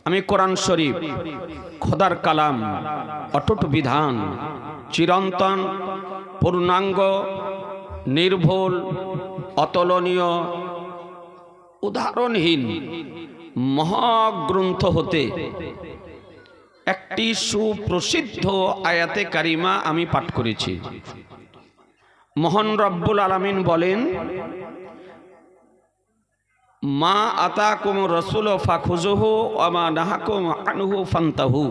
আমি কোরআন শরীফ খোদার কালাম, অটুট বিধান, চিরন্তন, পূর্ণাঙ্গ, নির্ভুল, অতুলনীয়, উদাহরণহীন মহাগ্রন্থ হতে একটি সুপ্রসিদ্ধ আয়াতে কারিমা আমি পাঠ করেছি। মহান রব্বুল আলামিন বলেন, মা আতাকুম রাসূল ফাখুযুহু ওয়া মা নাহাকুম আনহু ফান্তাহু।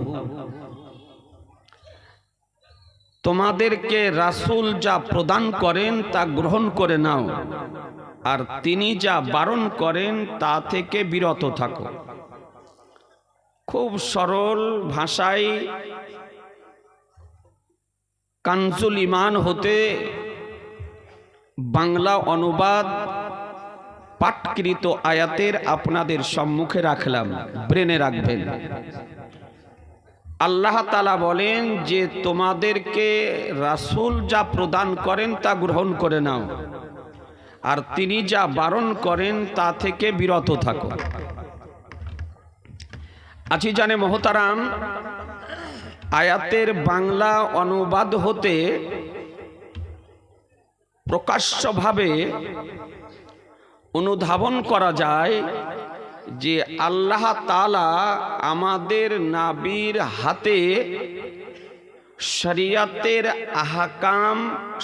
তোমাদেরকে রাসূল যা প্রদান করেন তা গ্রহণ করে নাও, আর তিনি যা বারণ করেন তা থেকে বিরত থাকো। খুব সরল ভাষায় কানজুল ঈমান হতে বাংলা অনুবাদ পাঠকৃত আয়াতের আপনাদের সম্মুখে রাখলাম, ব্রেনে রাখবেন। আল্লাহ তাআলা বলেন যে তোমাদেরকে রাসূল যা প্রদান করেন তা গ্রহণ করে নাও, আর তিনি যা বারণ করেন তা থেকে বিরত থাকো। জানে মোহতারাম, আয়াতের বাংলা অনুবাদ হতে প্রকাশ্যভাবে অনুধাবন করা যায় যে আল্লাহ তাআলা আমাদের নবীর হাতে শরীয়তের আহকাম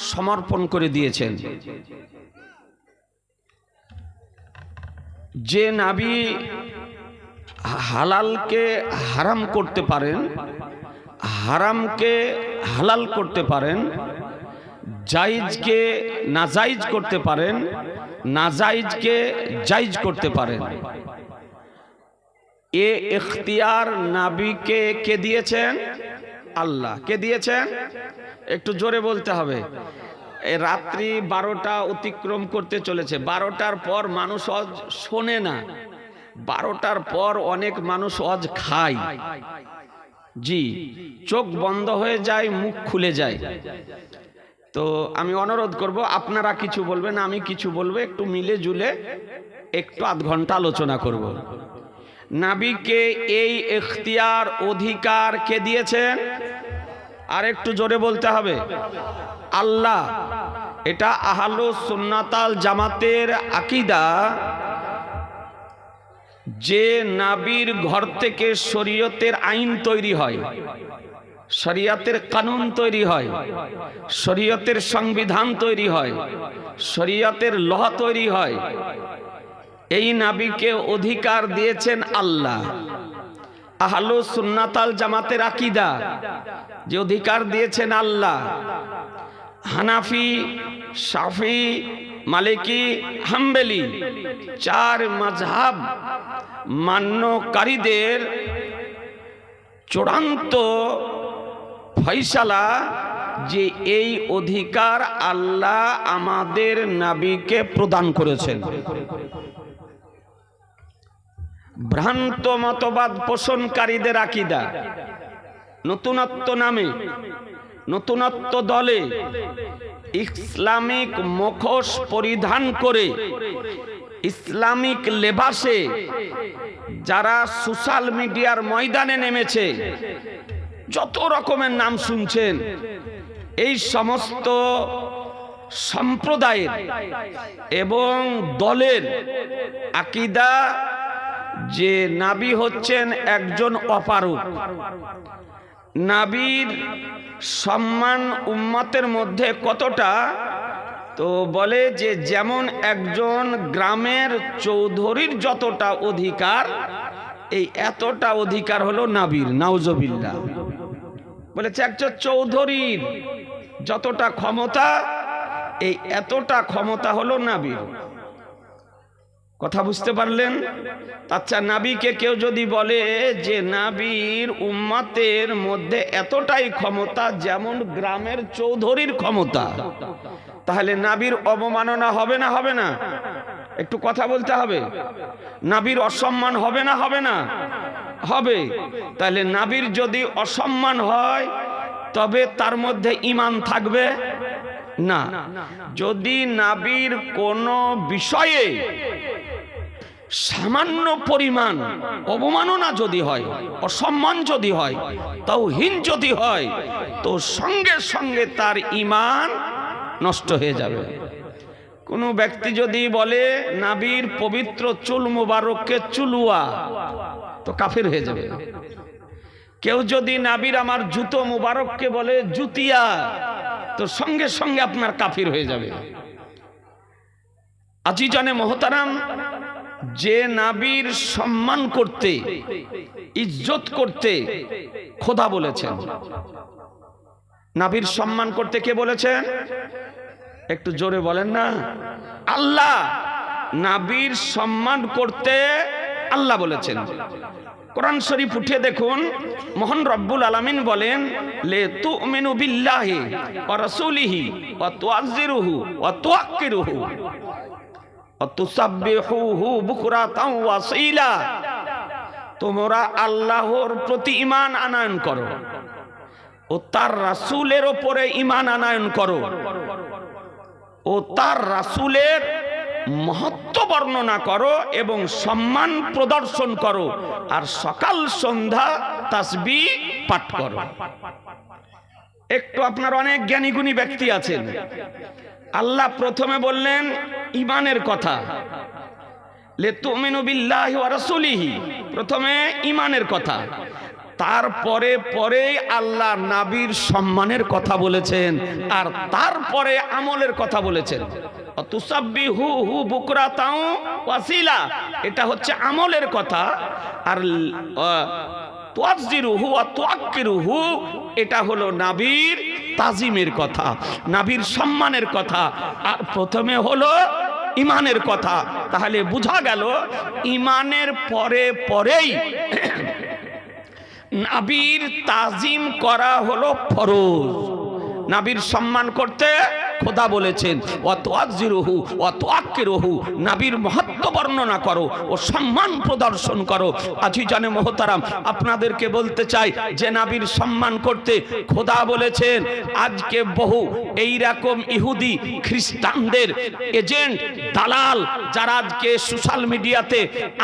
সমর্পণ করে দিয়েছেন। যে নবী হালালকে হারাম করতে পারেন, হারামকে হালাল করতে পারেন, জায়েজকে নাজায়েজ করতে পারেন, নাজায়েজকে জায়েজ করতে পারেন, এ ইখতিয়ার নবীকে কে দিয়েছেন? আল্লাহ। কে দিয়েছেন? একটু জোরে বলতে হবে। রাত্রি 12টা অতিক্রম করতে চলেছে। 12টার পর মানুষ আজ শোনে না, 12টার পর অনেক মানুষ আজ খায়। জি, চোখ বন্ধ হয়ে যায়, মুখ খুলে যায়। তো আমি অনুরোধ করব, আপনারা কিছু বলবেন, আমি কিছু বলবো, একটু মিলে জুলে একটু আধ ঘন্টা আলোচনা করব। নবীকে এই ইখতিয়ার অধিকার কে দিয়েছেন? আর একটু জোরে বলতে হবে, আল্লাহ। এটা আহলুস সুন্নাতাল জামাতের আকীদা যে নবীর ঘর থেকে শরীয়তের আইন তৈরি হয়, শরীয়তের কানুন তৈরি হয়, শরীয়তের সংবিধান তৈরি হয়, শরীয়তের ল তৈরি হয়, এই নবীকে অধিকার দিয়েছেন আল্লাহ। আহলুস সুন্নাতাল জামাতের আকীদা যে অধিকার দিয়েছেন আল্লাহ। হানাফি, শাফি, মালিকি, হাম্বলি 4 মাযহাব মান্যকারীদের চূড়ান্ত ফয়সালা যে এই অধিকার আল্লাহ আমাদের নবীকে প্রদান করেছেন। ভ্রান্ত মতবাদ পোষণকারীদের আকীদা, নতুনত্ব নামে, নতুনত্ব দলে ইসলামিক মুখোশ পরিধান করে, ইসলামিক লেবাসে যারা সোশ্যাল মিডিয়ার ময়দানে নেমেছে, যত রকমের নাম শুনছেন, এই সমস্ত সম্প্রদায়ের এবং দলের আকীদা যে নবী হচ্ছেন একজন অপারগ। নবীর সম্মান উম্মতের মধ্যে কতটা, তো বলে যে যেমন একজন গ্রামের চৌধুরীর যতটা অধিকার, এই এতটা অধিকার হলো নবীর। নাউজুবিল্লাহ। বলেছে একজন চৌধুরীর যতটা ক্ষমতা, এই এতটা ক্ষমতা হলো নবীর। কথা বুঝতে পারলেন? আচ্ছা, নবীকে কেউ যদি বলে যে নবীর উম্মতের মধ্যে এতটাই ক্ষমতা যেমন গ্রামের চৌধুরীর ক্ষমতা, তাহলে নবীর অবমাননা হবে না? হবে না? একটু কথা বলতে হবে। নবীর অসম্মান হবে না? হবে না? হবে। তাহলে নবীর যদি অসম্মান হয় তবে তার মধ্যে ঈমান থাকবে না। যদি নবীর কোনো বিষয়ে সামান্য পরিমাণ অবমাননা যদি হয়, অসম্মান যদি হয়, তাওহীন যদি হয়, তো সঙ্গে সঙ্গে তার ঈমান নষ্ট হয়ে যাবে। কোনো ব্যক্তি যদি বলে নবীর পবিত্র চুল মুবারককে চুলুয়া, তো কাফির হয়ে যাবে। কেউ যদি নবীর আমার জুতো মুবারককে বলে জুতিয়া, তো সঙ্গে সঙ্গে আপনার কাফির হয়ে যাবে। আজিজানে মোহতারাম, যে নবীর সম্মান করতে, ইজ্জত করতে খোদা বলেছেন। নবীর সম্মান করতে কে বলেছেন? একটু জোরে বলেন না। আল্লাহ। নবীর সম্মান করতে আল্লাহ বলেছেন। কোরআন শরীফ উঠে দেখুন, মহান রব্বুল আলামিন বলেন, লে তুমিনু বিল্লাহি ওয়া রাসূলিহি ওয়া তুআযিরুহু ওয়া তুআক্কিরুহু ওয়া তুসাব্বিহুহু বুকরাতাও ওয়া আসীলা। তোমরা আল্লাহর প্রতি ঈমান আনয়ন করো ও তার রাসূলের উপরে ঈমান আনয়ন করো ও তার রাসূলের মহত্ব বর্ণনা করো এবং সম্মান প্রদর্শন করো, আর সকাল সন্ধ্যা তাসবিহ পাঠ করো। একটু আপনার অনেক জ্ঞানী গুণী ব্যক্তি আছেন, আল্লাহ প্রথমে বললেন ঈমানের কথা, লে তুমিনু বিল্লাহি ওয়া রাসূলিহি, প্রথমে ঈমানের কথা, তারপরে পরে আল্লাহ নবীর সম্মানের কথা বলেছেন, আর তারপরে আমলের কথা বলেছেন। তুসাব্বিহুহু বুকরাতাও ওয়াসিলা, এটা হচ্ছে আমলের কথা, আর তুআযিরুহু ওয়া তুআক্কিরুহু এটা হলো নবীর তাজিমের কথা, নবীর সম্মানের কথা, আর প্রথমে হলো ঈমানের কথা। তাহলে বোঝা গেল ঈমানের পরে পরেই নবীর তাজিম করা হলো ফরজ। নবীর সম্মান করতে খোদা বলেছেন, ওয়াতুআযিরুহু ওয়াতুআক্কিরুহু, নবীর মহত্ব বর্ণনা করো ও সম্মান প্রদর্শন করো। আজিজানে মোহতারাম, আপনাদেরকে বলতে চাই যে নবীর সম্মান করতে খোদা বলেছেন। আজকে বহু এই রকম ইহুদি খ্রিস্টানদের এজেন্ট, দালাল, যারা আজকে সোশ্যাল মিডিয়াতে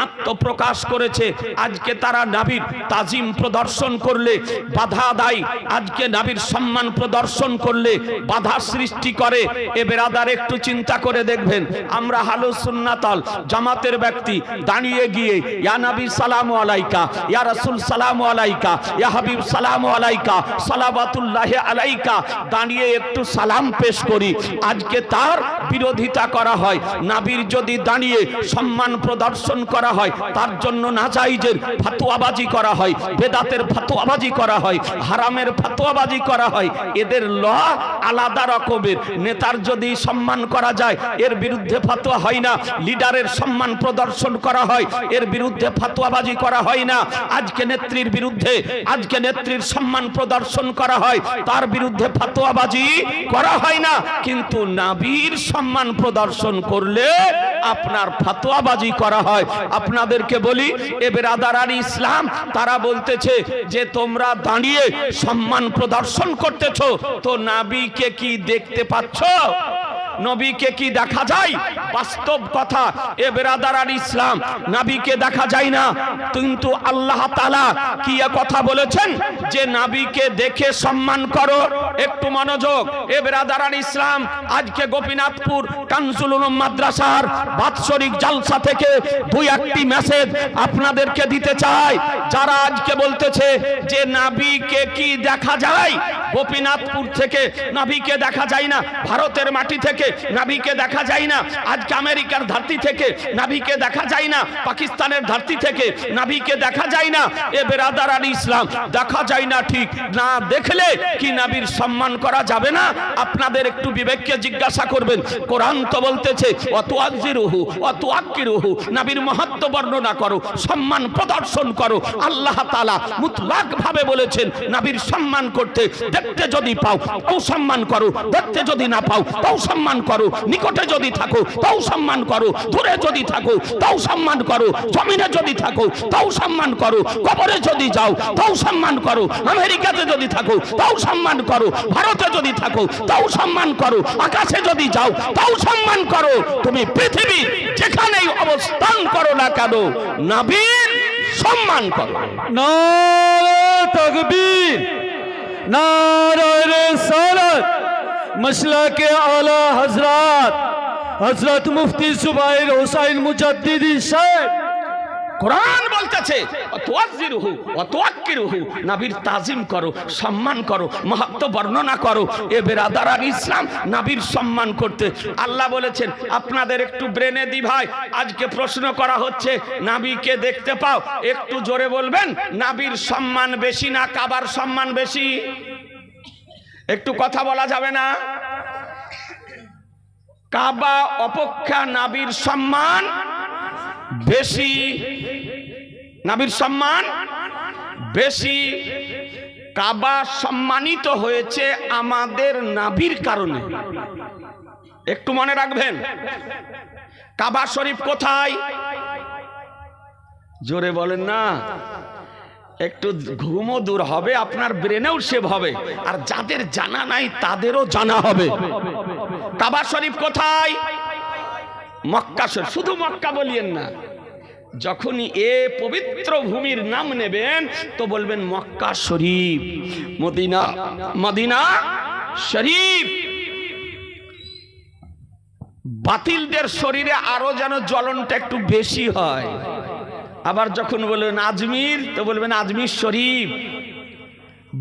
আত্মপ্রকাশ করেছে, আজকে তারা নবীর তাজিম প্রদর্শন করলে বাধা দেয়, আজকে নবীর সম্মান প্রদর্শন করলে বাধা সৃষ্টি করে। এ বেরাদার একটু চিন্তা করে দেখবেন, আমরা আহলুস সুন্নাত ওয়াল জামাতের ব্যক্তি দাঁড়িয়ে গিয়ে ইয়া নবী সালামু আলাইকা, ইয়া রাসূল সালামু আলাইকা, ইয়া হাবিব সালামু আলাইকা, সালাওয়াতুল্লাহি আলাইকা দাঁড়িয়ে একটু সালাম পেশ করি, আজকে তার বিরোধিতা করা হয়। নবীর যদি দাঁড়িয়ে সম্মান প্রদর্শন করা হয়, তার জন্য নাজায়েজের ফতোয়াবাজি করা হয়, বেদাতের ফতোয়াবাজি করা হয়, হারামের ফতোয়াবাজি করা হয়। এদের ল আলাদা রকমের। নেতার যদি সম্মান করা যায়, এর বিরুদ্ধে ফতোয়া হয় না। লিডারের সম্মান প্রদর্শন করা হয়, এর বিরুদ্ধে ফতোয়াবাজি করা হয় না। আজকে নেত্রীর বিরুদ্ধে, আজকে নেত্রীর সম্মান প্রদর্শন করা হয়, তার বিরুদ্ধে ফতোয়াবাজি করা হয় না। কিন্তু নবীর সম্মান প্রদর্শন করলে আপনার ফতোয়াবাজি করা হয়। আপনাদেরকে বলি, এ বেরাদার ইসলাম তারা বলতেছে যে তোমরা দাঁড়িয়ে সম্মান প্রদর্শন করতেছো, তো নবীকে কি দেখতে পাচ্ছ? নবীকে কি দেখা যায়? বাস্তব কথা, এ বেরাদার ইসলাম, নবীকে দেখা যায় না, কিন্তু আল্লাহ তাআলা কি কথা বলেছেন যে নবীকে দেখে সম্মান করো। একটু মনোযোগ, এ বেরাদার ইসলাম, আজকে গোপীনাথপুর কানজুল উলুম মাদ্রাসার বাৎসরিক জালসা থেকে দুই একটি মেসেজ আপনাদেরকে দিতে চাই। যারা আজকে বলতেছে যে নবীকে কি দেখা যায়, গোপীনাথপুর থেকে নবীকে দেখা যায় না, ভারতের মাটি থেকে নবীকে দেখা যায় না, আজকে আমেরিকার ধরতি থেকে নবীকে দেখা যায় না, পাকিস্তানের ধরতি থেকে নবীকে দেখা যায় না। এ বেরাদার ইসলাম, দেখা যায় না ঠিক, না দেখলে কি নবীর সম্মান করা যাবে না? আপনাদের একটু বিবেককে জিজ্ঞাসা করবেন। কোরআন তো বলতেছে ওয়াতুআযিরুহু ওয়াতুআক্কিরুহু, নবীর মহত্ব বর্ণনা করো, সম্মান প্রদর্শন করো। আল্লাহ তাআলা মুতলাক ভাবে বলেছেন নবীর সম্মান করতে। দেখতে যদি পাও তাও সম্মান করো, দেখতে যদি না পাও তাও সম্মান করো, নিকটে যদি থাকো তাও সম্মান করো, দূরে যদি থাকো তাও সম্মান করো, জমিনে যদি থাকো তাও সম্মান করো, কবরে যদি যাও তাও সম্মান করো, আমেরিকাতে যদি থাকো তাও সম্মান করো, ভারতে যদি থাকো তাও সম্মান করো, আকাশে যদি যাও তাও সম্মান করো, তুমি পৃথিবী যেখানেই অবস্থান করো না কেন নবীর সম্মান করো। নারে তাকবীর, নারে রিসালাত। মসলাকে আলা হযরত হযরত মুফতি জুবাইর হোসাইন মুজাদ্দিদি সাহেব কোরআন বলতেছে ওয়াতওয়াজ্জিরুহু ওয়াতওয়াক্কিরুহু, নবীর তাজিম করো, সম্মান করো, মাহাত্ম বর্ণনা করো। এ বেরাদারান ইসলাম, নবীর সম্মান করতে আল্লাহ বলেছেন। আপনাদের একটু ব্রেনে দি ভাই, আজকে প্রশ্ন করা হচ্ছে নবীকে দেখতে পাও, একটু জোরে বলবেন নবীর সম্মান বেশি না কাবার সম্মান বেশি? একটু কথা বলা যাবে না? কাবা অপেক্ষা নবীর সম্মান বেশি, নবীর সম্মান বেশি। কাবা সম্মানিত হয়েছে আমাদের নবীর কারণে। একটু মনে রাখবেন, কাবা শরীফ কোথায়? জোরে বলেন না, একটু ঘুমও দূর হবে, আপনার ব্রেনেও সেভ হবে, আর যাদের জানা নাই তাদেরও জানা হবে। কাবা শরীফ কোথায়? মক্কা শরীফ। শুধু মক্কা বলিয়েন না, যখনই এ পবিত্র ভূমির নাম নেবেন তো বলবেন মক্কা শরীফ, মদিনা, মদিনা শরীফ। বাতিলদের শরীরে আরো যেন জ্বলনটা একটু বেশি হয়। আবার যখন বলবেন আজমির তো বলবেন আজমির শরীফ,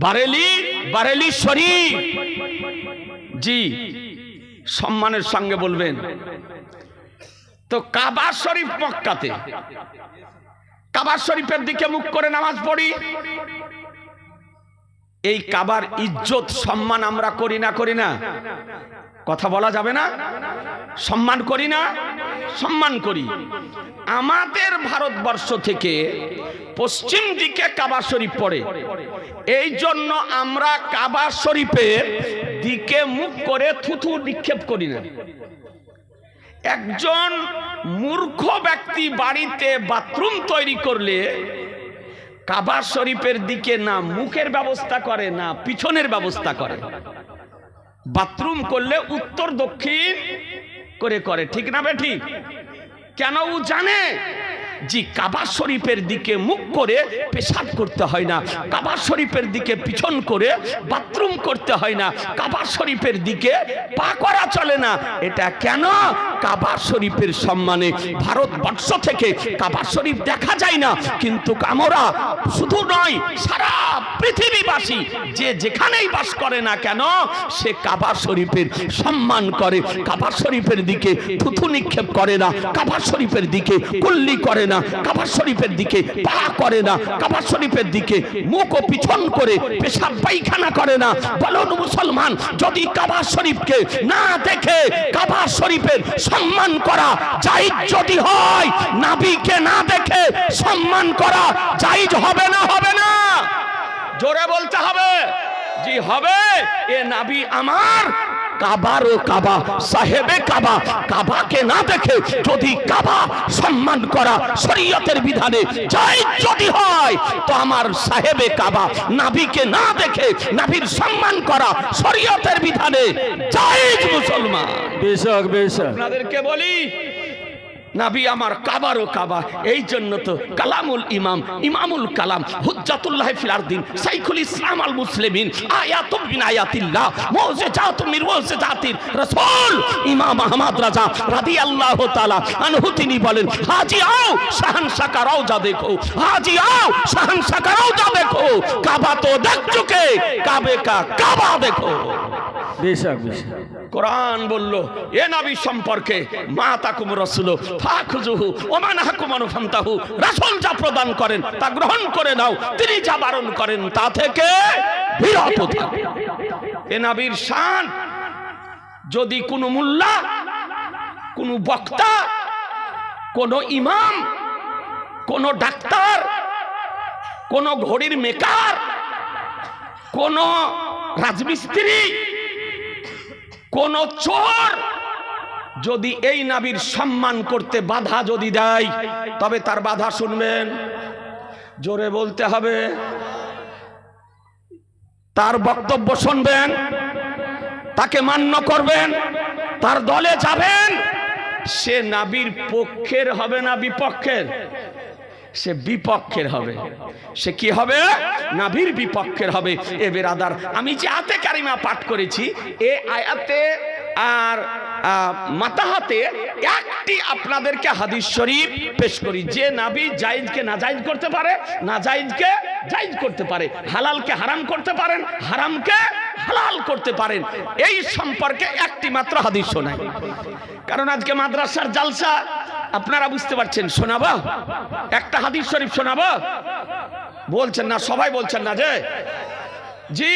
বারেলি, বারেলি শরীফ। জি, সম্মানের সঙ্গে বলবেন। তো কাবা শরীফ মক্কাতে, কাবা শরীফের দিকে মুখ করে নামাজ পড়ি। এই কাবার ইজ্জত সম্মান আমরা করি না, করি না? কথা বলা যাবে না? সম্মান করি না? সম্মান করি। আমাদের ভারতবর্ষ থেকে পশ্চিম দিকে কাবা শরীফ পড়ে, এই জন্য আমরা কাবা শরীফের দিকে মুখ করে থুথু নিক্ষেপ করি না। একজন মূর্খ ব্যক্তি বাড়িতে বাথরুম তৈরি করলে কাবা শরীফের দিকে না মুখের ব্যবস্থা করে না পিছনের ব্যবস্থা করে। বাথরুম করলে উত্তর দক্ষিণ করে করে, ঠিক না বে ঠিক? কেন? ও জানে জি কাবা শরীফের দিকে মুখ করে পেশাব করতে হয় না, কাবা শরীফের দিকে পিছন করে বাথরুম করতে হয় না, কাবা শরীফের দিকে পা করা চলে না। এটা কেন? কাবা শরীফের সম্মানে ভারতবর্ষ থেকে কাবা শরীফ দেখা যায় না, কিন্তু আমরা শুধু নয় সারা পৃথিবীবাসী যে যেখানেই বাস করে না কেন সে কাবা শরীফের সম্মান করে, কাবা শরীফের দিকে থুথু নিক্ষেপ করে না, কাবা শরীফের দিকে কুল্লি করে না, কাবা শরীফের দিকে পা করে না, কাবা শরীফের দিকে মুখ ও পিছন করে পেশাব পায়খানা করে না। বলুন মুসলমান, যদি কাবা শরীফকে না দেখে কাবা শরীফের সম্মান করা জায়েজ যদি হয়, নবীকে না দেখে সম্মান করা জায়েজ হবে না? হবে না? জোরে বলতে হবে। জি হবে। এ নবী আমার কাবারও কাবা, সাহেবে কাবা, কাবাকে না দেখে যদি কাবা সম্মান করা শরীয়তের বিধানে জায়েজ যদি হয়, তো আমার সাহেবে কাবা নবীকে না দেখে নবীর সম্মান করা শরীয়তের বিধানে জায়েজ। মুসলমান বেশক বেশক আপনাদেরকে বলি নবী আমার কাবারও কাবা। এই জন্য তো কালামুল ইমাম, ইমামুল কালাম, হুজ্জাতুল্লাহ ফিল আরদিন, শাইখুল ইসলাম আল মুসলিমিন, আয়াতুম মিন আয়াতিল্লাহ, মুজিজাতুম মিন মুজিজাতির রাসূল ইমাম আহমদ রাজা রাদিয়াল্লাহু তাআলা আনহু তিনি বলেন, হাজি আও শাহনশাহ কা রওজা দেখো, হাজি আও শাহনশাহ কা রওজা দেখো, কাবা তো দেখ চুকে, কাবে কা কাবা দেখো। বেশক বেশক কোরআন বলল এ নবী সম্পর্কে, মা তাকুম রাসূল ফাখুযুহু ওয়া মা নাহাকুম আনহু ফান্তাহু, রাসূল যা প্রদান করেন তা গ্রহণ করে নাও, তিনি যা বারণ করেন তা থেকে বিরত থাকো। এ নবীর শান যদি কোনো মুল্লা, কোনো বক্তা, কোনো ইমাম, কোনো ডাক্তার, কোনো ঘড়ির মেকার, কোনো রাজমিস্ত্রি, কোন চোর যদি এই নবীর সম্মান করতে বাধা যদি দেয়, তবে তার বাধা শুনবেন? জোরে বলতে হবে। তার বক্তব্য শুনবেন, তাকে মান্য করবেন, তার দলে যাবেন। সে নবীর পক্ষের হবে না বিপক্ষের? সে বিপক্ষের হবে। সে কি হবে? নবীর বিপক্ষের হবে। এ বেরাদার, আমি যে আয়াতে কারিমা পাঠ করেছি, এ আয়াতে আর মাতাহাতে একটি আপনাদেরকে হাদিস শরীফ পেশ করি, যে নবী জায়েজকে নাজায়েজ করতে পারে, নাজায়েজকে জায়েজ করতে পারে, হালালকে হারাম করতে পারেন, হারামকে হালাল করতে পারেন। এই সম্পর্কে একটি মাত্র হাদিস শোনাই। কারণ আজকে মাদ্রাসার জালসা, আপনারা বুঝতে পারছেন, শোনাবো একটা হাদিস শরীফ শোনাবো? বলছেন না, সবাই বলছেন না যে জি।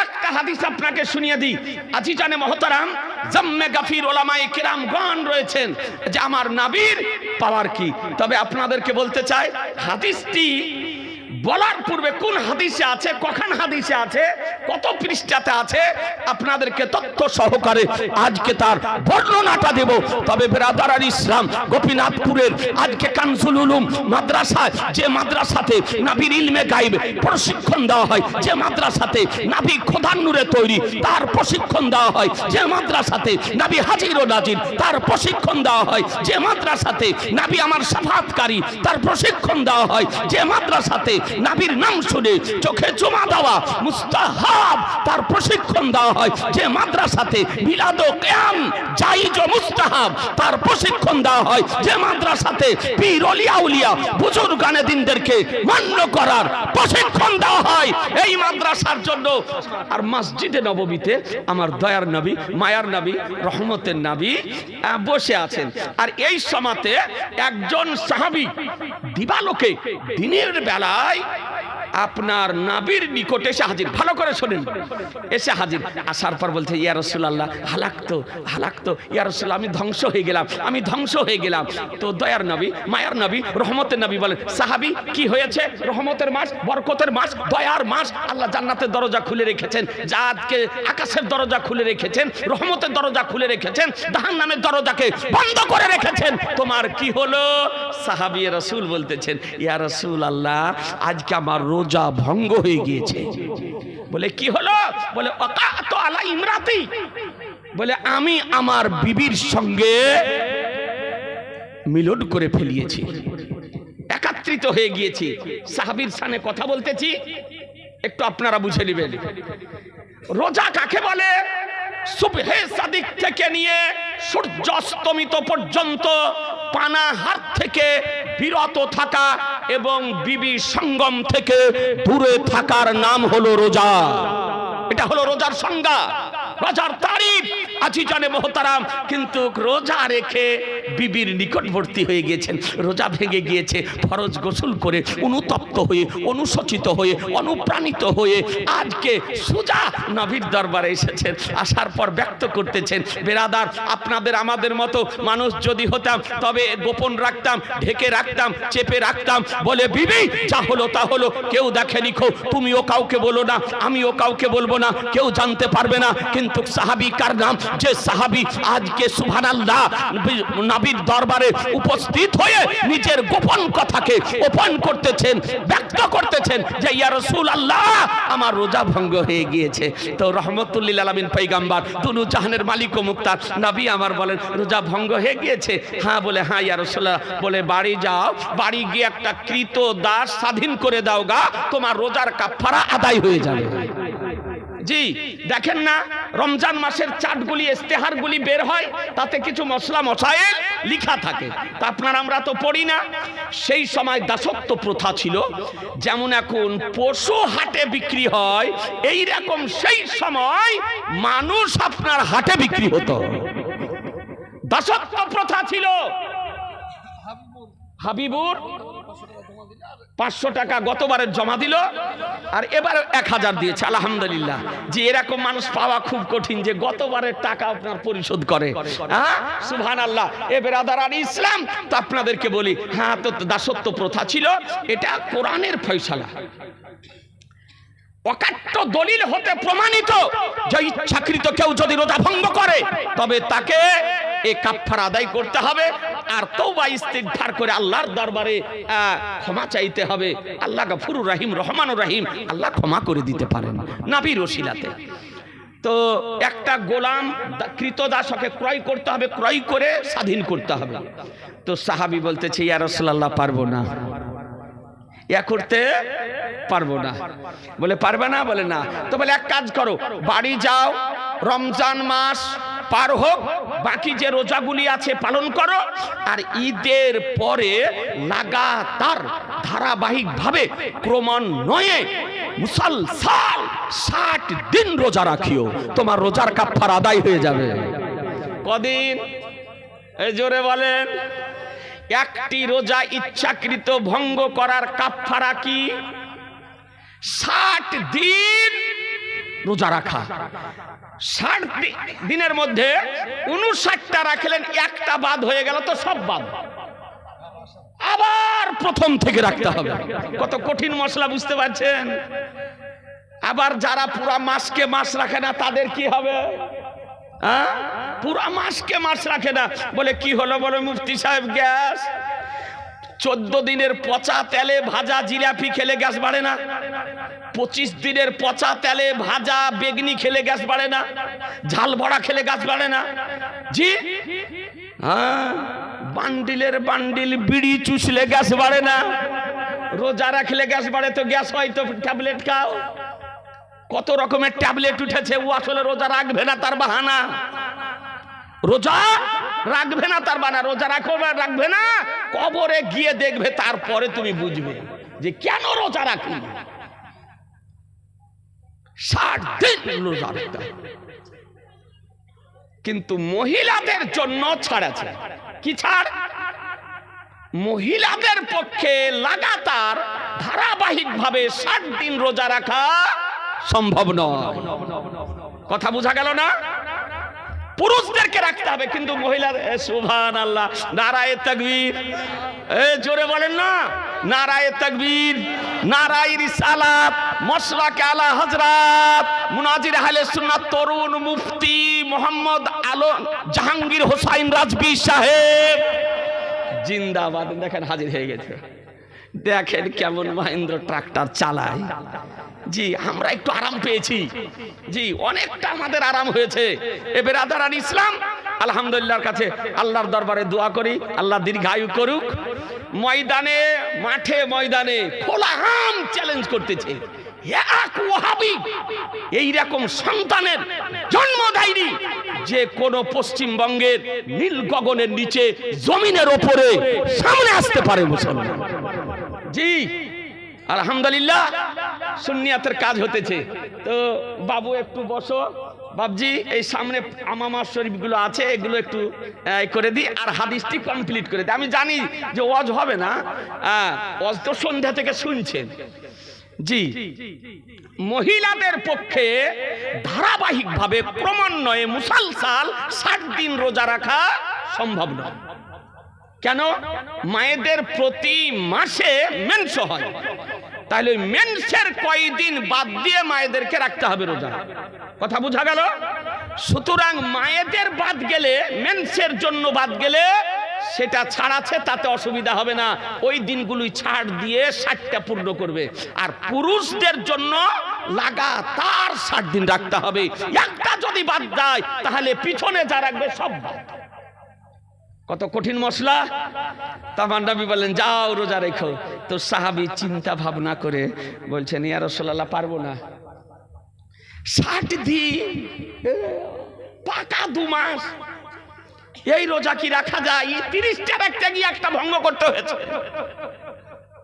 একটা হাদিস আপনাকে শুনিয়ে দিই। আজিজানে মহতারাম, জাম্মে গাফির ওলামায়ে কিরাম গণ রয়েছেন যে আমার নবীর পাওয়ার কি। তবে আপনাদেরকে বলতে চাই, হাদিসটি বলার পূর্বে কোন হাদিসে আছে, কখন হাদিসে আছে, কত পৃষ্ঠাতে আছে, আপনাদেরকে তথ্য সহকারে আজকে তার বর্ণনাটা দেব। তবে বেরাদার আল ইসলাম, গোপীনাথপুরের আজকে কানজুল উলুম মাদ্রাসায়, যে মাদ্রাসাতে নবীর ইলমে গায়েব প্রশিক্ষণ দেওয়া হয়, যে মাদ্রাসাতে নবী খোদার নূরে তৈরি তার প্রশিক্ষণ দেওয়া হয়, যে মাদ্রাসাতে নবী হাজির ও নাজির তার প্রশিক্ষণ দেওয়া হয়, যে মাদ্রাসাতে নবী আমার শাফাআতকারী তার প্রশিক্ষণ দেওয়া হয়, যে মাদ্রাসাতে নবীর নাম শুনে চোখে চুমা দেওয়া মুস্তাহাব তার প্রশিক্ষণ দেওয়া হয়, যে মাদ্রাসাতে মিলাদ ও কিয়াম জায়েজ ও মুস্তাহাব তার প্রশিক্ষণ দেওয়া হয়, যে মাদ্রাসাতে পীর ওলিয়া আউলিয়া বুজুর্গানে দিনদেরকে মান্য করার প্রশিক্ষণ দেওয়া হয়, এই মাদ্রাসার জন্য। আর মসজিদে নববীতে আমার দয়ার নবী, মায়ার নবী, রহমতের নবী বসে আছেন। আর এই সময়তে একজন সাহাবী দিবালোকে দিনের বেলায় আপনার নবীর নিকটে এসে হাজির। ভালো করে শোনেন, এসে হাজির। আসার পর বলছে, ইয়া রাসূলুল্লাহ, হালাকতো ইয়া রাসূলুল্লাহ, আমি ধ্বংস হয়ে গেলাম, আমি ধ্বংস হয়ে গেলাম। তো দয়ার নবী, মায়ার নবী, রহমতের নবী বলেন, সাহাবী কি হয়েছে? রহমতের মাস, বরকতের মাস, দয়ার মাস, আল্লাহ জান্নাতের দরজা খুলে রেখেছেন, জাতকে আকাশের দরজা খুলে রেখেছেন, রহমতের দরজা খুলে রেখেছেন, জাহান্নামের দরজাকে বন্ধ করে রেখেছেন, তোমার কি হলো? সাহাবী রাসূল বলতেছেন, ইয়া রাসূলুল্লাহ, আজকে আমার রোজা ভঙ্গ হয়ে গিয়েছে। বলে কি হলো? বলে ওয়াকাতু আলা ইমরাতি, বলে আমি আমার বিবির সঙ্গে মিলন করে ফেলিয়েছি, একাত্রিত হয়ে গিয়েছি। সাহাবীর সামনে কথা বলতেছি, একটু আপনারা বুঝে নেবেন। রোজা কাকে বলে? সুবহে সাদিক থেকে নিয়ে সূর্য অস্তমিত পর্যন্ত পানাহার থেকে বিরত থাকা এবং বিবি সঙ্গম থেকে দূরে থাকার নাম হলো রোজা। এটা হলো রোজার সংজ্ঞা, রোজার তারিফ। আজিজানে মোহতারাম, কিন্তু রোজা রেখে বিবির নিকটবর্তী হয়ে গিয়েছেন, রোজা ভেঙে গিয়েছে, ফরজ গোসল করে অনুতপ্ত হয়ে, অনুশোচিত হয়ে, অনুপ্রাণিত হয়ে আজকে সুজা নবীর দরবারে এসেছেন। আসার পর ব্যক্ত করতেছেন, বেরাদার, আপনাদের আমাদের মতো মানুষ যদি হতাম তবে গোপন রাখতাম, ঢেকে রাখতাম, চেপে রাখতাম। বলে বিবি যা হলো তা হলো, কেউ দেখেনি, তুমিও কাউকে বলো না, আমিও কাউকে বলবো না, কেউ জানতে পারবে না। কিন্তু সাহাবী কার নাম? যে সাহাবী আজকে সুবহানাল্লাহ নবীর দরবারে উপস্থিত হয়ে নিজের গোপন কথাকে ওপেন করতেছেন, ব্যক্ত করতেছেন যে ইয়া রাসূলুল্লাহ, আমার রোজা ভঙ্গ হয়ে গিয়েছে। তো রহমতুল লিল আলামিন পয়গম্বর, দুনু জাহানের মালিক ও মুক্তার নবী আমার বলেন, রোজা ভঙ্গ হয়ে গিয়েছে? হ্যাঁ। বলে হ্যাঁ ইয়া রাসূলুল্লাহ। বলে বাড়ি যাও, বাড়ি গিয়ে একটা কৃত দাস স্বাধীন করে দাও গা, তোমার রোজার কাফারা আদায় হয়ে যাবে। জি, দেখেন না রমজান মাসের চাটগুলি, ইস্তেহারগুলি বের হয়, তাতে কিছু মশলা মশাইল লেখা থাকে, তা আপনারা আমরা তো পড়ি না। সেই সময় দাসত্ব প্রথা ছিল, যেমন এখন পশু হাটে বিক্রি হয়, এই রকম সেই সময় মানুষ আপনার হাটে বিক্রি হতো। দাসত্ব প্রথা ছিল। হাবিবুর 500 টাকা গতবারের জমা দিল, আর এবারে 1000 দিয়েছে। আলহামদুলিল্লাহ। যে এরকম মানুষ পাওয়া খুব কঠিন, যে গতবারের টাকা আপনার পরিশোধ করে। হ্যাঁ, সুবহানাল্লাহ। এ বেরাদার আল ইসলাম, তো আপনাদেরকে বলি, হ্যাঁ, তো দাসত্ব প্রথা ছিল, এটা কোরআনের ফয়সালা, অকাট্য দলিল হতে প্রমাণিত যে ইচ্ছাকৃত কেউ যদি রোজা ভঙ্গ করে তবে তাকে এই কাফারা আদায় করতে হবে আর তওবা ইস্তিগফার করে আল্লাহর দরবারে ক্ষমা চাইতে হবে। আল্লাহ গফুরুর রহিম, রহমানুর রহিম, আল্লাহ ক্ষমা করে দিতে পারেন নবীর ওসিলাতে। তো একটা গোলাম কৃতদাসকে ক্রয় করতে হবে, ক্রয় করে স্বাধীন করতে হবে। তো সাহাবী বলতেছে, ইয়া রাসূলুল্লাহ পারবো না, ইয়া করতে পারবো না। বলে পারবে না? বলে না। তো বলে এক কাজ করো, বাড়ি যাও, রমজান মাস পার হোক, বাকি যে রোজাগুলি আছে পালন করো, আর ঈদের পরে লাগাতার ধারাবাহিকভাবে ক্রমান্বয়ে মুসলসাল 60 দিন রোজা রাখিও, তোমার রোজার কাফারা আদায় হয়ে যাবে। কদিন? এই জোরে বলেন। একটি রোজা ইচ্ছাকৃত ভঙ্গ করার কাফারা কি? 60 দিন রোজা রাখা। 60 দিনের মধ্যে 59টা রাখলেন, একটা বাদ হয়ে গেল তো সব বাদ, আবার প্রথম থেকে রাখতে হবে। কত কঠিন মশলা, বুঝতে পারছেন? আবার যারা পুরা মাসকে মাস রাখে না তাদের কি হবে? পুরা মাসকে মাস রাখে না, বলে কি হলো? বলে মুফতি সাহেব গ্যাস। 14 দিনের পচা তেলে ভাজা জিলাপি খেলে গ্যাস বাড়ে না? 25 দিনের পচা তেলে ভাজা বেগনি খেলে গ্যাস বাড়ে না? ঝাল ভরা খেলে গ্যাস বাড়ে না? জি হ্যাঁ। বান্ডিলের বান্ডিল বিড়ি চুষলে গ্যাস বাড়ে না? রোজা রাখলে গ্যাস বাড়ে। তো গ্যাস হয় তো ট্যাবলেট খাও। কত রকমের ট্যাবলেট উঠেছে, ও আসলে রোজা রাখবে না তার বাহানা। রোজা রাখবে না তার বাহানা। রোজা রাখবে না, কবরে গিয়ে দেখবে, তারপরে তুমি বুঝবে যে কেন রোজা রাখি। 60 দিন রোজা রাখতে হবে। কিন্তু মহিলাদের জন্য ছাড় আছে। কি ছাড়? মহিলাদের পক্ষে লাগাতার ধারাবাহিকভাবে 60 দিন রোজা রাখা সম্ভব নয়। কথা বোঝা গেল না? পুরুষদেরকে রাখতে হবে, কিন্তু মহিলাদের। সুবহানাল্লাহ, নারায়ে তাকবীর। জোরে বলেন না, নারায়ে তাকবীর, নারায়ে রিসালাত, মাশরাকে আলা হযরত মুনাজির আহলে সুন্নাত তরুণ মুফতি মোহাম্মদ আলম জাহাঙ্গীর হোসাইন রাজবী সাহেব জিন্দাবাদ। দেখেন হাজির হয়ে গেছে। দেখেন কেমন মহেন্দ্র ট্রাক্টর চালায়। জি আমরা একটু আরাম পেয়েছি, জি অনেকটা আমাদের আরাম হয়েছে। এ বেরাদারান ইসলাম, আলহামদুলিল্লাহর কাছে আল্লাহর দরবারে দোয়া করি, আল্লাহ দীর্ঘায়ু করুক। ময়দানে, মাঠে ময়দানে খোলাহাম চ্যালেঞ্জ করতেছে, এক ওয়াহাবি এইরকম সন্তানের জন্ম দেয়নি যে কোন পশ্চিমবঙ্গের নীল গগনের নিচে জমিনের ওপরে সামনে আসতে পারে মুসলমান। জি আলহামদুলিল্লাহ, সুন্নিয়াতের কাজ হতেছে। তো বাবু একটু বসো, বাবজি এই সামনে আমামা শরীফ গুলো আছে, এগুলো একটু করে দিই, আর হাদিসটি কমপ্লিট করে দিই। আমি জানি যে ওয়াজ হবে না, ওয়াজ তো সন্ধ্যা থেকে শুনছেন। জি মহিলাদের পক্ষে ধারাবাহিকভাবে ক্রমান্বয়ে মুসলসাল 60 দিন রোজা রাখা সম্ভব নয়। কেন? মায়েদের প্রতি মাসে মেন্স হয়, তাহলে ওই মেন্সের কয়দিন বাদ দিয়ে মায়েদেরকে রাখতে হবে রোজা। কথা বোঝা গেল? সুতরাং মায়েদের বাদ গেলে, মেন্সের জন্য বাদ গেলে সেটা ছাড় আছে, তাতে অসুবিধা হবে না। ওই দিনগুলি ছাড় দিয়ে 60টা পূর্ণ করবে। আর পুরুষদের জন্য লাগাতার 60 দিন রাখতে হবে। একটা যদি বাদ যায় তাহলে পিছনে যা রাখবে সব বাদ। কত কঠিন মশলা। তখন নবী বললেন যাও রোজা রেখো। তো সাহাবী চিন্তা ভাবনা করে বলছেন, ইয়া রাসূলুল্লাহ পারবো না। 60 দিন পাকা 2 মাস, এই রোজা কি রাখা যায়? 30টা রাখতে গিয়ে একটা ভঙ্গ করতে হয়েছে,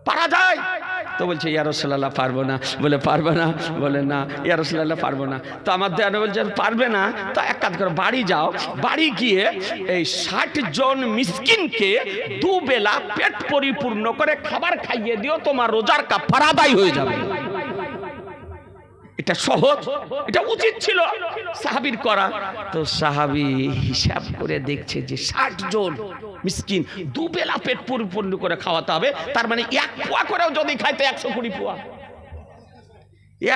পারা যায়? তো বলছে ইয়া রাসূলুল্লাহ পারবো না। বলে পারবে না? বলে না ইয়া রাসূলুল্লাহ পারবো না। তো আমার দেওয়া বলছেন পারবে না, তো এক কাজ করো, বাড়ি যাও, বাড়ি গিয়ে এই 60 জন মিসকিনকে 2 বেলা পেট পরিপূর্ণ করে খাবার খাইয়ে দিও, তোমার রোজার কাফারা আদায় হয়ে যাবে। এটা সহজ, এটা উচিত ছিল সাহাবীর করা। তো সাহাবী হিসাব করে দেখছে যে 60 জন মিসকিন 2 বেলা পেট পরিপূর্ণ করে খাওয়াতে হবে, তার মানে 1 পোয়া করেও যদি খাইতে 120 পোয়া।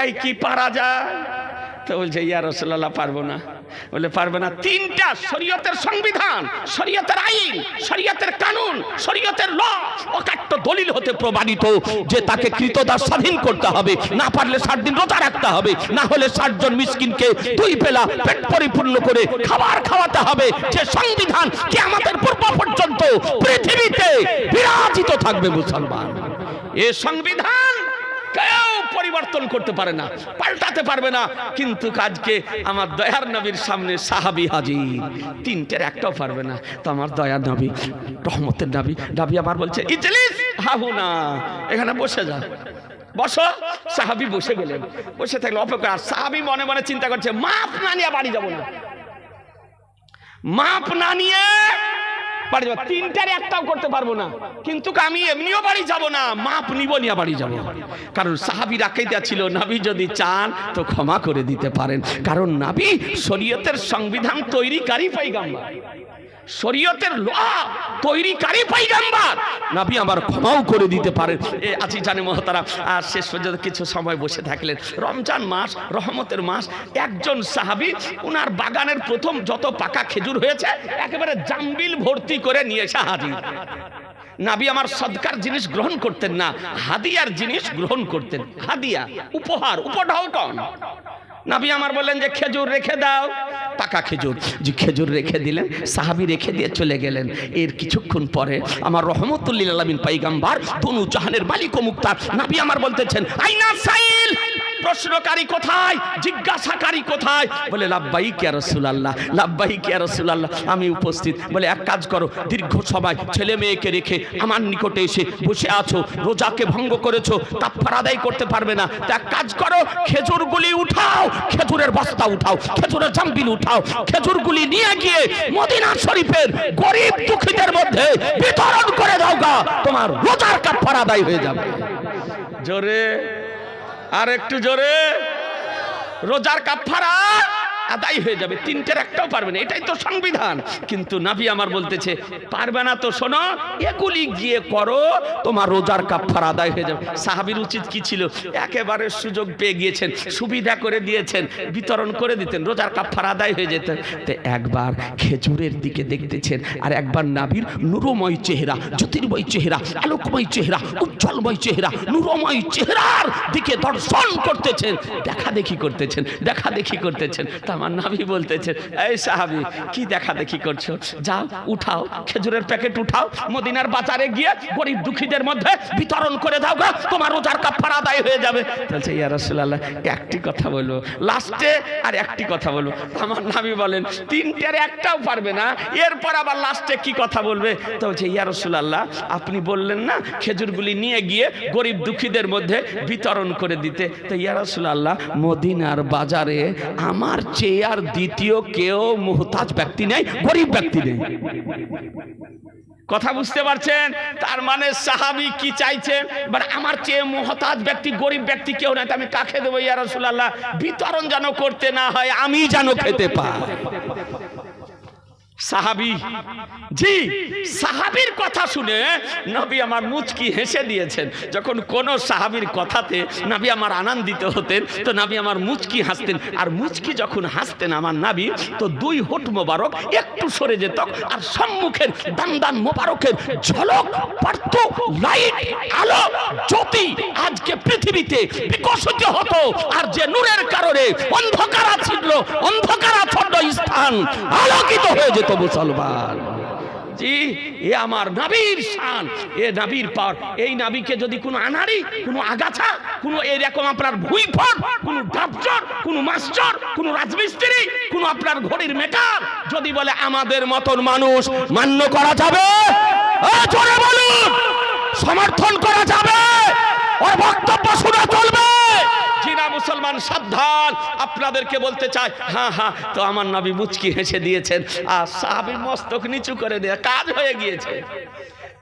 এই কি পারা যায়? তো বলছে ইয়া রাসূলুল্লাহ পারবো না। বলে পারবে না। তিনটা শরীয়তের সংবিধান, শরীয়তের আইন, শরীয়তের কানুন, শরীয়তের ল অকাট্য দলিল হতে প্রমাণিত যে তাকে কৃতদাস স্বাধীন করতে হবে, না পারলে 60 দিন রোজা রাখতে হবে, না হলে 60 জন মিসকিনকে 2 বেলা পেট পরিপূর্ণ করে খাবার খাওয়াতে হবে। যে সংবিধান কিয়ামতের পূর্ব পর্যন্ত পৃথিবীতে বিরাজিত থাকবে মুসলমান। এই সংবিধান কেউ পরিবর্তন করতে পারে না, পাল্টাতে পারবে না। কিন্তু আজকে আমার দয়ার নবীর সামনে সাহাবী হাজির, তিনটের একটাও পারবে না। তো আমার দয়ার নবী, রহমতের নবী, নবী আবার বলছে ইজলিস হাহুনা, এখানে বসে যা, বসো। সাহাবী বসে গেলেন। বসে থাকলে অপেক্ষা। সাহাবী মনে মনে চিন্তা করছে, মাপ না নিয়ে বাড়ি যাব না, মাপ না নিয়ে বাড়ি যাব। তিনটার একটাও করতে পারবো না, কিন্তু আমি এমনিও বাড়ি যাব না, মাপ নিব নিয়ে বাড়ি যাব। কারণ সাহাবীর আকীদা ছিল নবী যদি চান তো ক্ষমা করে দিতে পারেন। কারণ নবী শরীয়তের সংবিধান তৈরিকারী পয়গম্বর, শরীয়তের ল তৈরিকারী পয়গম্বর, নবী আমার ক্ষমাও করে দিতে পারেন। আজি জানে মহতারাম। আর শেষ পর্যন্ত কিছু সময় বসে থাকলেন। রমজান মাস, রহমতের মাস। একজন সাহাবী উনার বাগানের প্রথম যত পাকা খেজুর হয়েছে একেবারে জামবিল ভর্তি করে নিয়ে এসে হাজির। নবী আমার সদকার জিনিস গ্রহণ করতেন না, হাদিয়ার জিনিস গ্রহণ করতেন। হাদিয়া, উপহার, উপঢৌকন। নবী আমার বললেন যে খেজুর রেখে দাও, পাকা খেজুর। যে খেজুর রেখে দিলেন, সাহাবী রেখে দিয়ে চলে গেলেন। এর কিছুক্ষণ পরে আমার রহমতুল লিল আলামিন পয়গম্বর, দুনু জাহানের মালিক ও মুক্তার, নবী আমার বলতেছেন আইনা সাইল, প্রশ্নকারী কোথায়, জিজ্ঞাসাকারী কোথায়? বলে লাব্বাইক ইয়া রাসূলুল্লাহ, লাব্বাইক ইয়া রাসূলুল্লাহ, আমি উপস্থিত। বলে এক কাজ করো, দীর্ঘ সময় ছেলে মেয়েকে রেখে আমার নিকটে এসে বসে আছো, রোজাকে ভঙ্গ করেছো, কাফারা আদায় করতে পারবে না। তা এক কাজ করো, খেজুরগুলি উঠাও, খেজুরের বস্তা উঠাও, খেজুরের জামবিল উঠাও, খেজুরগুলি নিয়ে গিয়ে মদিনা শরীফের গরিব দুঃখীদের মধ্যে বিতরণ করে দাও গা, তোমার রোজার কাফারা আদায় হয়ে যাবে। জোরে, আর একটু জোরে। রোজার কাফারা আদায় হয়ে যাবে। তিনটের একটাও পারবে না, এটাই তো সংবিধান। কিন্তু নবী আমার বলতেছে পারবে না তো শোনো, এগুলি গিয়ে করো, তোমার রোজার কাফারা আদায় হয়ে যাবে। সাহাবীর উচিত কি ছিল? একেবারে সুযোগ পেয়ে গিয়েছেন, সুবিধা করে দিয়েছেন, বিতরণ করে দিতেন, রোজার কাফারা আদায় হয়ে যেত। তো একবার খেজুরের দিকে দেখতেছেন, আর একবার নবীর নূরময় চেহারা, জ্যোতির্ময় চেহারা, আলোকময় চেহারা, উজ্জ্বলময় চেহারা, নূরময় চেহারার দিকে দর্শন করতেছেন, দেখা দেখি করতেছেন, দেখা দেখি করতেছেন। আমার নবী বলতেছেন এই সাহাবী কি দেখা দেখি করছো, যাও উঠাও, খেজুরের প্যাকেট উঠাও, মদিনার বাজারে গিয়ে গরিব দুঃখীদের মধ্যে বিতরণ করে দাও গা, তোমার রোজার কাফারা আদায় হয়ে যাবে। বলছে ইয়া রাসূলুল্লাহ একটি কথা বলবো, লাস্টে আর একটি কথা বলবো। আমার নবী বলেন তিনটের একটাও পারবে না, এরপর আবার লাস্টে কি কথা বলবে? তো বলছে ইয়া রাসূলুল্লাহ আপনি বললেন না খেজুরগুলি নিয়ে গিয়ে গরিব দুঃখীদের মধ্যে বিতরণ করে দিতে। তো ইয়া রাসূলুল্লাহ মদিনার বাজারে আমার চেয়ে আর দ্বিতীয় কেউ মুহতাজ ব্যক্তি নেই, গরিব ব্যক্তি নেই। কথা বুঝতে পারছেন? তার মানে সাহাবী কি চাইছেন? মানে আমার চেয়ে মুহতাজ ব্যক্তি, গরিব ব্যক্তি কেউ নাই, আমি কাকে দেবো ইয়া রাসূলুল্লাহ? বিতরণ যেন করতে না হয়, আমি যেন খেতে পাই। সাহাবী, জি সাহাবীর কথা শুনে নবী আমার মুচকি হেসে দিয়েছেন। যখন কোন সাহাবীর কথাতে নবী আমার আনন্দিত হতেন তো নবী আমার মুচকি হাসতেন, আর মুচকি যখন হাসতেন আমার নবী তো 2 হোঁঠ মোবারক একটু সরে যেত, আর সম্মুখের দান মোবারকের ঝলক পড়ত, লাইট, আলো, জ্যোতি আজকে পৃথিবীতে বিকশিত হতো। আর যে নূরের কারণে অন্ধকারাচ্ছন্ন স্থান আলোকিত হয়ে যেত মুসলমান। জি এ আমার নবীর শান, এ নবীর পাওয়ার। এই নবীকে যদি কোনো আনাড়ি, কোনো আগাছা, কোনো এরকম আপনার ভুইফট, কোনো ডাবচর, কোনো মাস্টার, কোনো রাজমিস্ত্রি, কোনো আপনার ঘড়ির মেকার যদি বলে আমাদের মতন মানুষ মান্য করা যাবে? জোরে বলুন, সমর্থন করা যাবে? ওর বক্তব্য শুনে চলবে? জিনা মুসলমান সাবধান, আপনাদেরকে বলতে চাই হ্যাঁ হ্যাঁ। তো আমার নবী মুচকি হেসে দিয়েছেন, আর সাহাবী মস্তক নিচু করে দেয়া কাজ হয়ে গিয়েছে।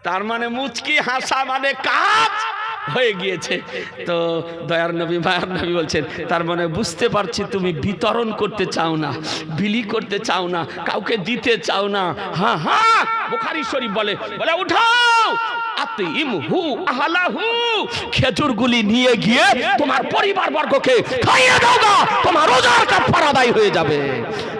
তার মানে মুচকি হাসা মানে কাজ হয়ে গিয়েছে। তো দয়ার নবী মায়ার নবী বলছেন, তার মানে বুঝতে পারছি তুমি বিতরণ করতে চাও না, বিলি করতে চাও না, কাউকে দিতে চাও না। হ্যাঁ হ্যাঁ, বুখারী শরীফ বলে উঠাও আতিমহু আহলাহু, খেজুরগুলি নিয়ে গিয়ে তোমার পরিবারবর্গকে খাইয়ে দাও না, তোমার রোজার কাফারা আদায় হয়ে যাবে।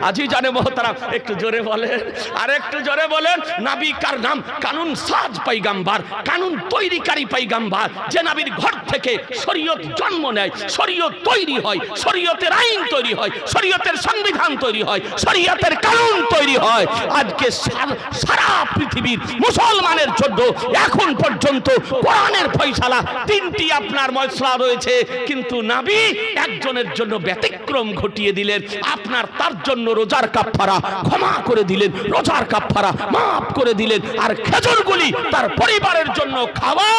আজি জানে মোহতারাম, একটু জোরে বলেন, আর একটু জোরে বলেন। নবী কার নাম কানুন সাজ পয়গম্বর, কানুন তৈরিকারী পয়গম্বর, যে নবীর ঘর থেকে শরীয়ত জন্ম নেয়, শরীয়ত তৈরি হয়, শরীয়তের আইন তৈরি হয়, শরীয়তের সংবিধান তৈরি হয়, শরীয়তের কানুন তৈরি হয়। আজকে সারা পৃথিবীর মুসলমানের জন্য এখন পর্যন্ত কোরআনের ফয়সালা তিনটি আপনার মশলা রয়েছে, কিন্তু নবী একজনের জন্য ব্যতিক্রম ঘটিয়ে দিলেন। আপনার তার জন্য রোজার কাফারা ক্ষমা করে দিলেন, রোজার কাফারা মাফ করে দিলেন, আর খেজুরগুলি তার পরিবারের জন্য খাওয়া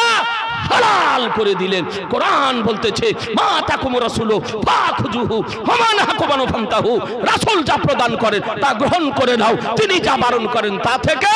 হালাল করে দিলেন। কোরআন বলতেছে, মা তাকুম রাসূলু ফাখুযুহু ওয়া মা নাহাকুম আনহু ফান্তাহু, রাসূল যা প্রদান করেন তা গ্রহণ করে নাও, তিনি যা বারণ করেন তা থেকে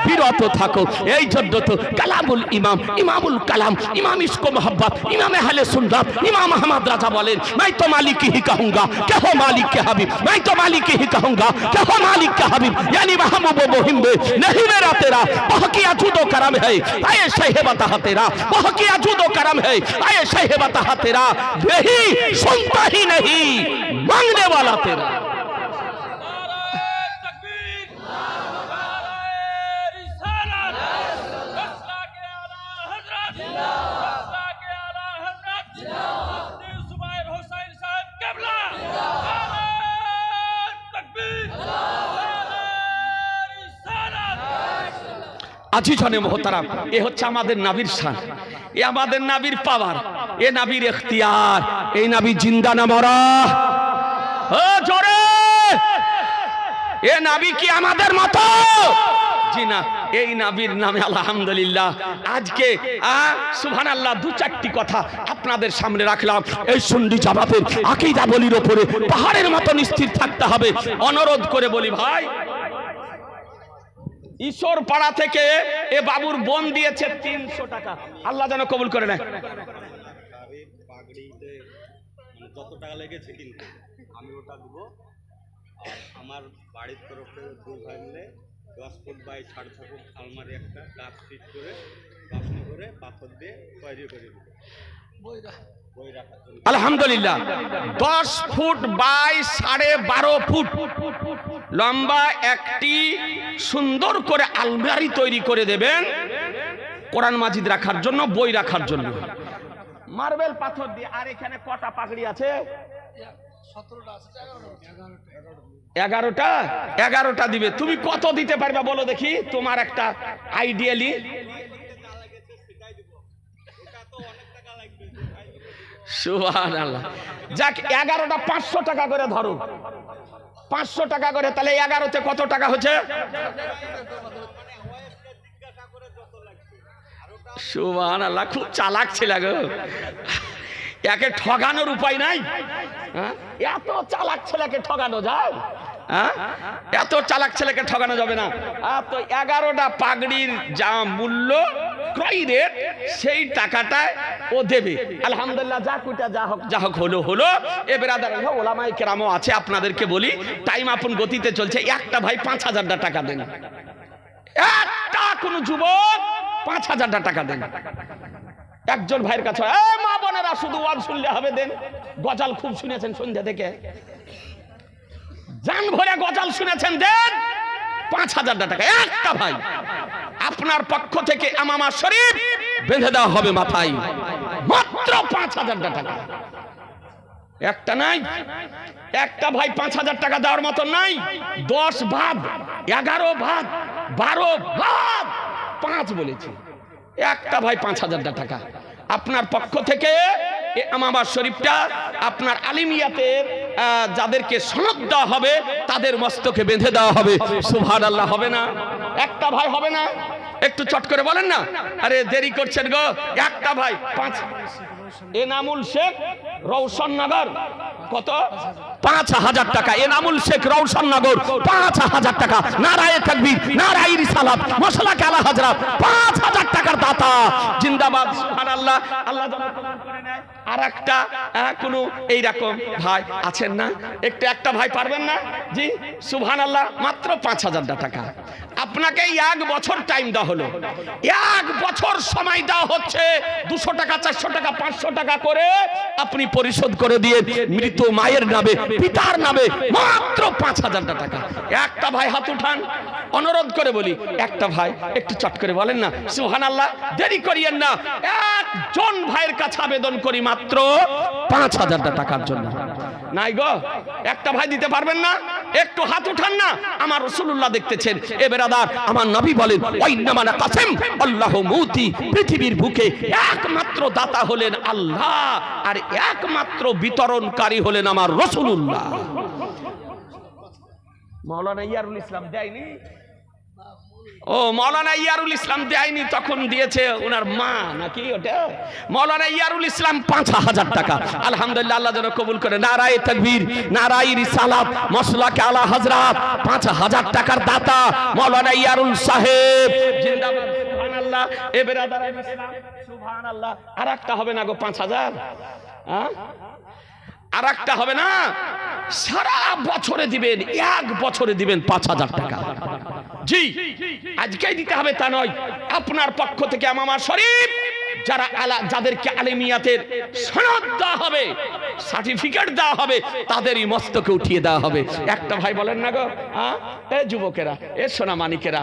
বিরত থাকো। এই জন্য তো কালামুল ইমাম, ইমামুল কালাম, ইমাম ইসকো মোহাব্বত, ইমাম আহলে সুন্নাত, ইমাম আহমদ রাজা বলেন, मैं तो मालिक ही कहूंगा क्या हो मालिक के हबीब, मैं तो मालिक ही कहूंगा क्या हो मालिक के हबीब, यानी महबूब मुहिम नहीं मेरा तेरा, बाकी अजूदो करम है आए शहे बता तेरा, बाकी अजूदो करम है आए शहे बता तेरा, यही सुनता ही नहीं मांगने वाला तेरा। আজি জানে মোহতারাম, এ হচ্ছে আমাদের নবীর শান, এ আমাদের নবীর পাওয়ার, এ নবীর ইখতিয়ার, এই নবী জিন্দা না মরা? ও জোরে, এ নবী কি আমাদের মতো? জি না, এই নবীর নামে আলহামদুলিল্লাহ আজকে সুবহানাল্লাহ দু চারটি কথা আপনাদের সামনে রাখলাম। এই সুন্নি জামাতের আকীদা বলির উপরে পাহাড়ের মতো স্থির থাকতে হবে। অনুরোধ করে বলি ভাই, ঈশ্বর পাড়া থেকে এ বাবুর বোন দিয়েছে 300 টাকা, আল্লাহ যেন কবুল করে নেয়। যত টাকা লেগেছে কিন্তু আমি ওটা দেবো। আমার বাড়ির তরফে 2 ভাই মিলে 10 ফুট বাই 6.5 ফুট আলমারি একটা কাঠ ফিট করে প্রশ্ন করে পাথর দিয়ে তৈরি করে দেবো বই রাখার জন্য। আলহামদুলিল্লাহ 10 ফুট বাই 12.5 ফুট লম্বা একটি সুন্দর করে আলমারি তৈরি করে দেবেন, কোরআন মাজিদ রাখার জন্য, বই রাখার জন্য, মার্বেল পাথর দিয়ে। আর এখানে কটা পাগড়ি আছে? 11টা দিবে। তুমি কত দিতে পারবে বলো দেখি, তোমার একটা আইডিয়ালি। সুবহানাল্লাহ। যাক, 11টা 500 টাকা করে ধরো, 500 টাকা করে, তাহলে 11তে কত টাকা হচ্ছে? সুবহানাল্লাহ, খুব চালাক ছিল গো, একে ঠগানোর উপায় নাই। এত চালাক ছেলেকে ঠগানো যায়? এত চালাক ছেলেকে ঠগানো যাবে না। তো 11টা পাগড়ির যা মূল্য, ক্রয় রেট, সেই টাকাটা ও দেবে। আলহামদুলিল্লাহ, যা হোক হলো। এ বেরাদার ওলামায়ে কেরামও আছে, আপনাদেরকে বলি, টাইম আপন গতিতে চলছে। একটা ভাই 5000 টাকা দেন, একটা কোন যুবক 5000 টাকা দেন একজন ভাইয়ের কাছে। মা বোনেরা শুধু ওয়াজ শুনলে হবে, দেন। গজাল খুব শুনেছেন সন্ধ্যা থেকে, জান ভরে গজাল শুনেছেন, দেন 5000 টাকা একটা ভাই। আপনার পক্ষ থেকে আমামা শরীফ বেঁধে দেওয়া হবে মাথায়, মাত্র 5000 টাকা। একটা নাই, একটা ভাই 5000 টাকা দেওয়ার মতো নাই। 10 ভাগ, 11 ভাগ, 12 ভাগ, 5 বলেছি, একটা ভাই 5000 টাকা। আপনার পক্ষ থেকে আমামা শরীফটা আপনার আলিমিয়াতের যাদেরকে সনদ দেওয়া হবে তাদের মস্তকে বেঁধে দেওয়া হবে। সুবহানাল্লাহ, হবে না? একটা ভাই হবে না? একটু চট করে বলেন না, আরে দেরি করছেন গো। একটা ভাই এনামুল শেখ রৌশননগর কত ৫,০০০ টাকা। এনামুল শেখ রৌশননগর ৫,০০০ টাকা। নারায়ে তাকবীর, নারায়ে রিসালাত, মাসলাকে আলা হযরত ৫,০০০ টাকার দাতা। জিন্দাবাদ, সুবহানাল্লাহ। আল্লাহ যেন কবুল করে নেয়। আর একটা কোন এইরকম ভাই আছেন না? একটা ভাই পারবেন না? জি সুবহানাল্লাহ। মাত্র ৫,০০০ টাকা। আপনাকে ১ বছর টাইম দেওয়া হলো, ১ বছর সময় দেওয়া হচ্ছে। ২০০ টাকা, ৪০০ টাকা, ৫০০ টাকা করে আপনি পরিশোধ করে দিয়ে মৃত মায়ের নামে, পিতার নামে মাত্র ৫,০০০ টাকা। একটা ভাই হাত উঠান, অনুরোধ করে বলি, একটা ভাই একটু চট করে বলেন না সুবহানাল্লাহ। দেরি করিয়েন না, একজন ভাইয়ের কাছে আবেদন করি মাত্র ৫,০০০ টাকার জন্য। নাই গো, একটা ভাই দিতে পারবেন না? একটু হাত উঠান না। আমার রাসূলুল্লাহ দেখতেছেন। এ বেরাদার, আমার নবী বলেন ওয়াইন্নামা কাসেম আল্লাহু মুতি, পৃথিবীর বুকে একমাত্র দাতা হলেন আল্লাহ, আর একমাত্র বিতরণকারী হলেন আমার রাসূলুল্লাহ। মাওলানা ইয়ারুল ইসলাম দেয়নি? ও মাওলানা ইয়ারুল ইসলাম দেয়নি, তখন দিয়েছে ওনার মা নাকি ওটা? মাওলানা ইয়ারুল ইসলাম ৫,০০০ টাকা। আলহামদুলিল্লাহ, আল্লাহ যেন কবুল করে। নারায়ে তাকবীর, নারায়ে রিসালাত, মাসলাকে আলা হযরত ৫,০০০ টাকার দাতা মাওলানা ইয়ারুল সাহেব। জিন্দাবাদ, সুবহানাল্লাহ। এ বেরাদার ইসলাম, সুবহানাল্লাহ। আর একটা হবে না গো ৫,০০০? হ্যাঁ, আর একটা হবে না? সারা বছরে দিবেন, ১ বছরে দিবেন ৫,০০০ টাকা। জি, আজকেই দিতে হবে তা নয়। আপনার পক্ষ থেকে মামা শরীফ যারা যাদেরকে আলেমিয়াতের সনদ দেওয়া হবে, সার্টিফিকেট দেওয়া হবে, তাদেরই মস্তকে উঠিয়ে দেওয়া হবে। একটা ভাই বলেন না গো, এ যুবকেরা, এ সোনামানিকেরা,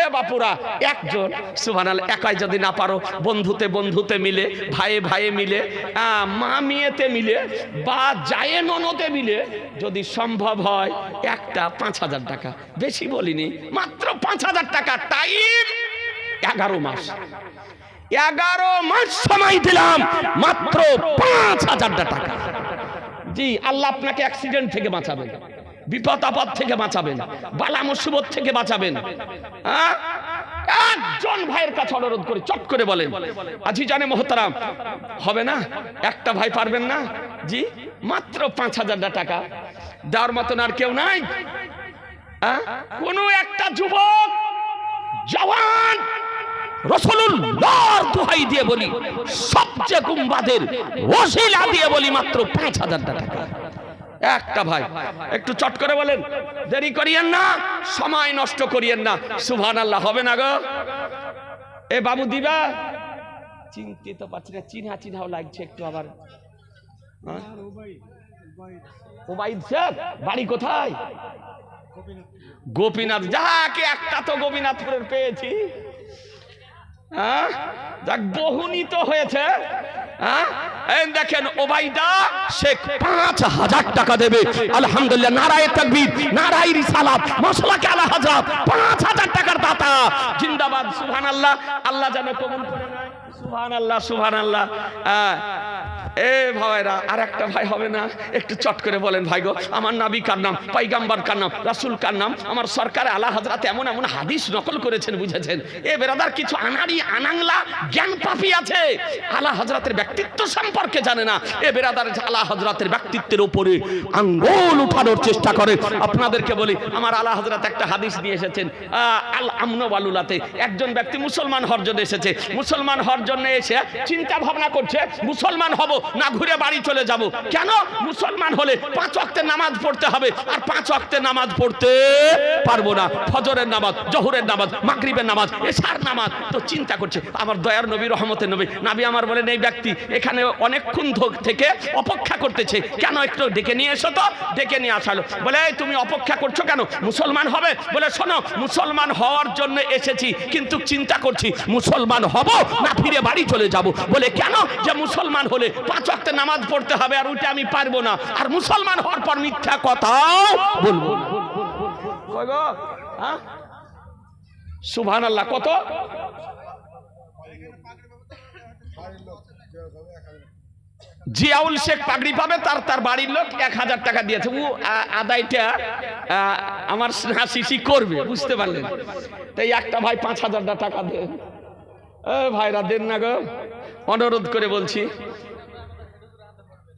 এ বাপুরা, একজন সুবহানাল্লাহ। একাই যদি না পারো, বন্ধুতে বন্ধুতে মিলে, ভাইয়ে ভাইয়ে মিলে, মা মেয়েতে মিলে, বা জায়ে ননদে মিলে যদি সম্ভব হয়, একটা ৫,০০০ টাকা। বেশি বলিনি, মাত্র ৫,০০০ টাকা। টাইম 11 মাস। 11 মাস সময় দিলাম, মাত্র ৫,০০০ টাকা। জি, আল্লাহ আপনাকে অ্যাক্সিডেন্ট থেকে বাঁচাবেন, বিপদ আপদ থেকে বাঁচাবেন, বালা মুসিবত থেকে বাঁচাবেন। একজন ভাইয়ের কাছে অনুরোধ করে চট করে বলেন, আজি জানে মোহতারাম, হবে না? একটা ভাই পারবেন না? জি, মাত্র ৫,০০০ টাকা দেওয়ার মতন আর কেউ নাই? কোন একটা যুবক জওয়ান, রাসূলুল্লাহর দোহাই দিয়ে বলি, সবচেয়ে গুম্বাদের ওসিলা দিয়ে বলি, মাত্র ৫,০০০ টাকা। একটা ভাই একটু চট করে বলেন, দেরি করিয়েন না, সময় নষ্ট করিয়েন না। সুবহানাল্লাহ। হবে না গো? এ বাবু দিবা? চিনতে তো পারছি না, চিনহাও লাগছে একটু। আবার ওবাইদ শেখ, বাড়ি কোথায়? গোপীনাথ। যাকে একটা তো গোপীনাথপুরের পেয়েছি। যাক, বহুনীত হয়েছে। দেখেন, ওবাইদা শেখ ৫,০০০ টাকা দেবে। আলহামদুলিল্লাহ, নারায়ে তাকবীর, নারায়ে রিসালাত, মাসলাকে আলা হযরত ৫,০০০ টাকার দাতা। জিন্দাবাদ, সুবহানাল্লাহ। আল্লাহ যেন কবুল করে নেয়। সুবহানাল্লাহ, সুবহানাল্লাহ। এ ভাইরা, আর একটা ভাই হবে না? একটু চট করে বলেন ভাই গো, আমার নবী কার নাম, পয়গম্বর কার নাম, রাসূল কার নাম, আমার সরকার আলা হযরত এমন এমন হাদিস নকল করেছেন, বুঝেছেন? এ বেরাদার, কিছু আনাড়ি আনাংলা জ্ঞান পাপী আছে, আলা হযরতের ব্যক্তিত্ব সম্পর্কে জানে না। এ বেরাদার, আলা হযরতের ব্যক্তিত্বের উপরে আঙ্গুল উঠানোর চেষ্টা করে। আপনাদেরকে বলি, আমার আলা হযরত একটা হাদিস নিয়ে এসেছেন, আল আমন ওয়ালুলাতে। একজন ব্যক্তি মুসলমান হওয়ার জন্য এসেছে। মুসলমান হওয়ার জন্য এসে চিন্তা ভাবনা করছে, মুসলমান হব না ঘুরে বাড়ি চলে যাব। কেন? মুসলমান হলে 5 ওয়াক্তের নামাজ পড়তে হবে, আর 5 ওয়াক্তের নামাজ পড়তে পারবো না। ফজরের নামাজ, জোহরের নামাজ, মাগরিবের নামাজ, এশার নামাজ। তো চিন্তা করছে, আমার দয়ার নবী, রহমতের নবী, নবী আমার বলেন, এই ব্যক্তি এখানে অনেকক্ষণ থেকে অপেক্ষা করতেছে, কেন একটু ডেকে নিয়ে এসো তো। ডেকে নিয়ে আসালো। বলে, তুমি অপেক্ষা করছো কেন? মুসলমান হবে? বলে, শোনো, মুসলমান হওয়ার জন্য এসেছি, কিন্তু চিন্তা করছি মুসলমান হব না ফিরে বাড়ি চলে যাব। বলে, কেন? যে মুসলমান হলে 5 ওয়াক্তের নামাজ পড়তে হবে, আর ওইটা আমি পারবো না, আর মুসলমান হওয়ার পর মিথ্যা কথাও বলবো না। সুবহানাল্লাহ। কত? জিয়াউল শেখ পাগড়ি পাবে, তার বাড়ির লোক 1000 টাকা দিয়েছে। ও আদায়টা আমার শিশি করবে, বুঝতে পারলেন? তাই একটা ভাই 5000 টাকা দেন। ভাইরা দেন না গো, অনুরোধ করে বলছি।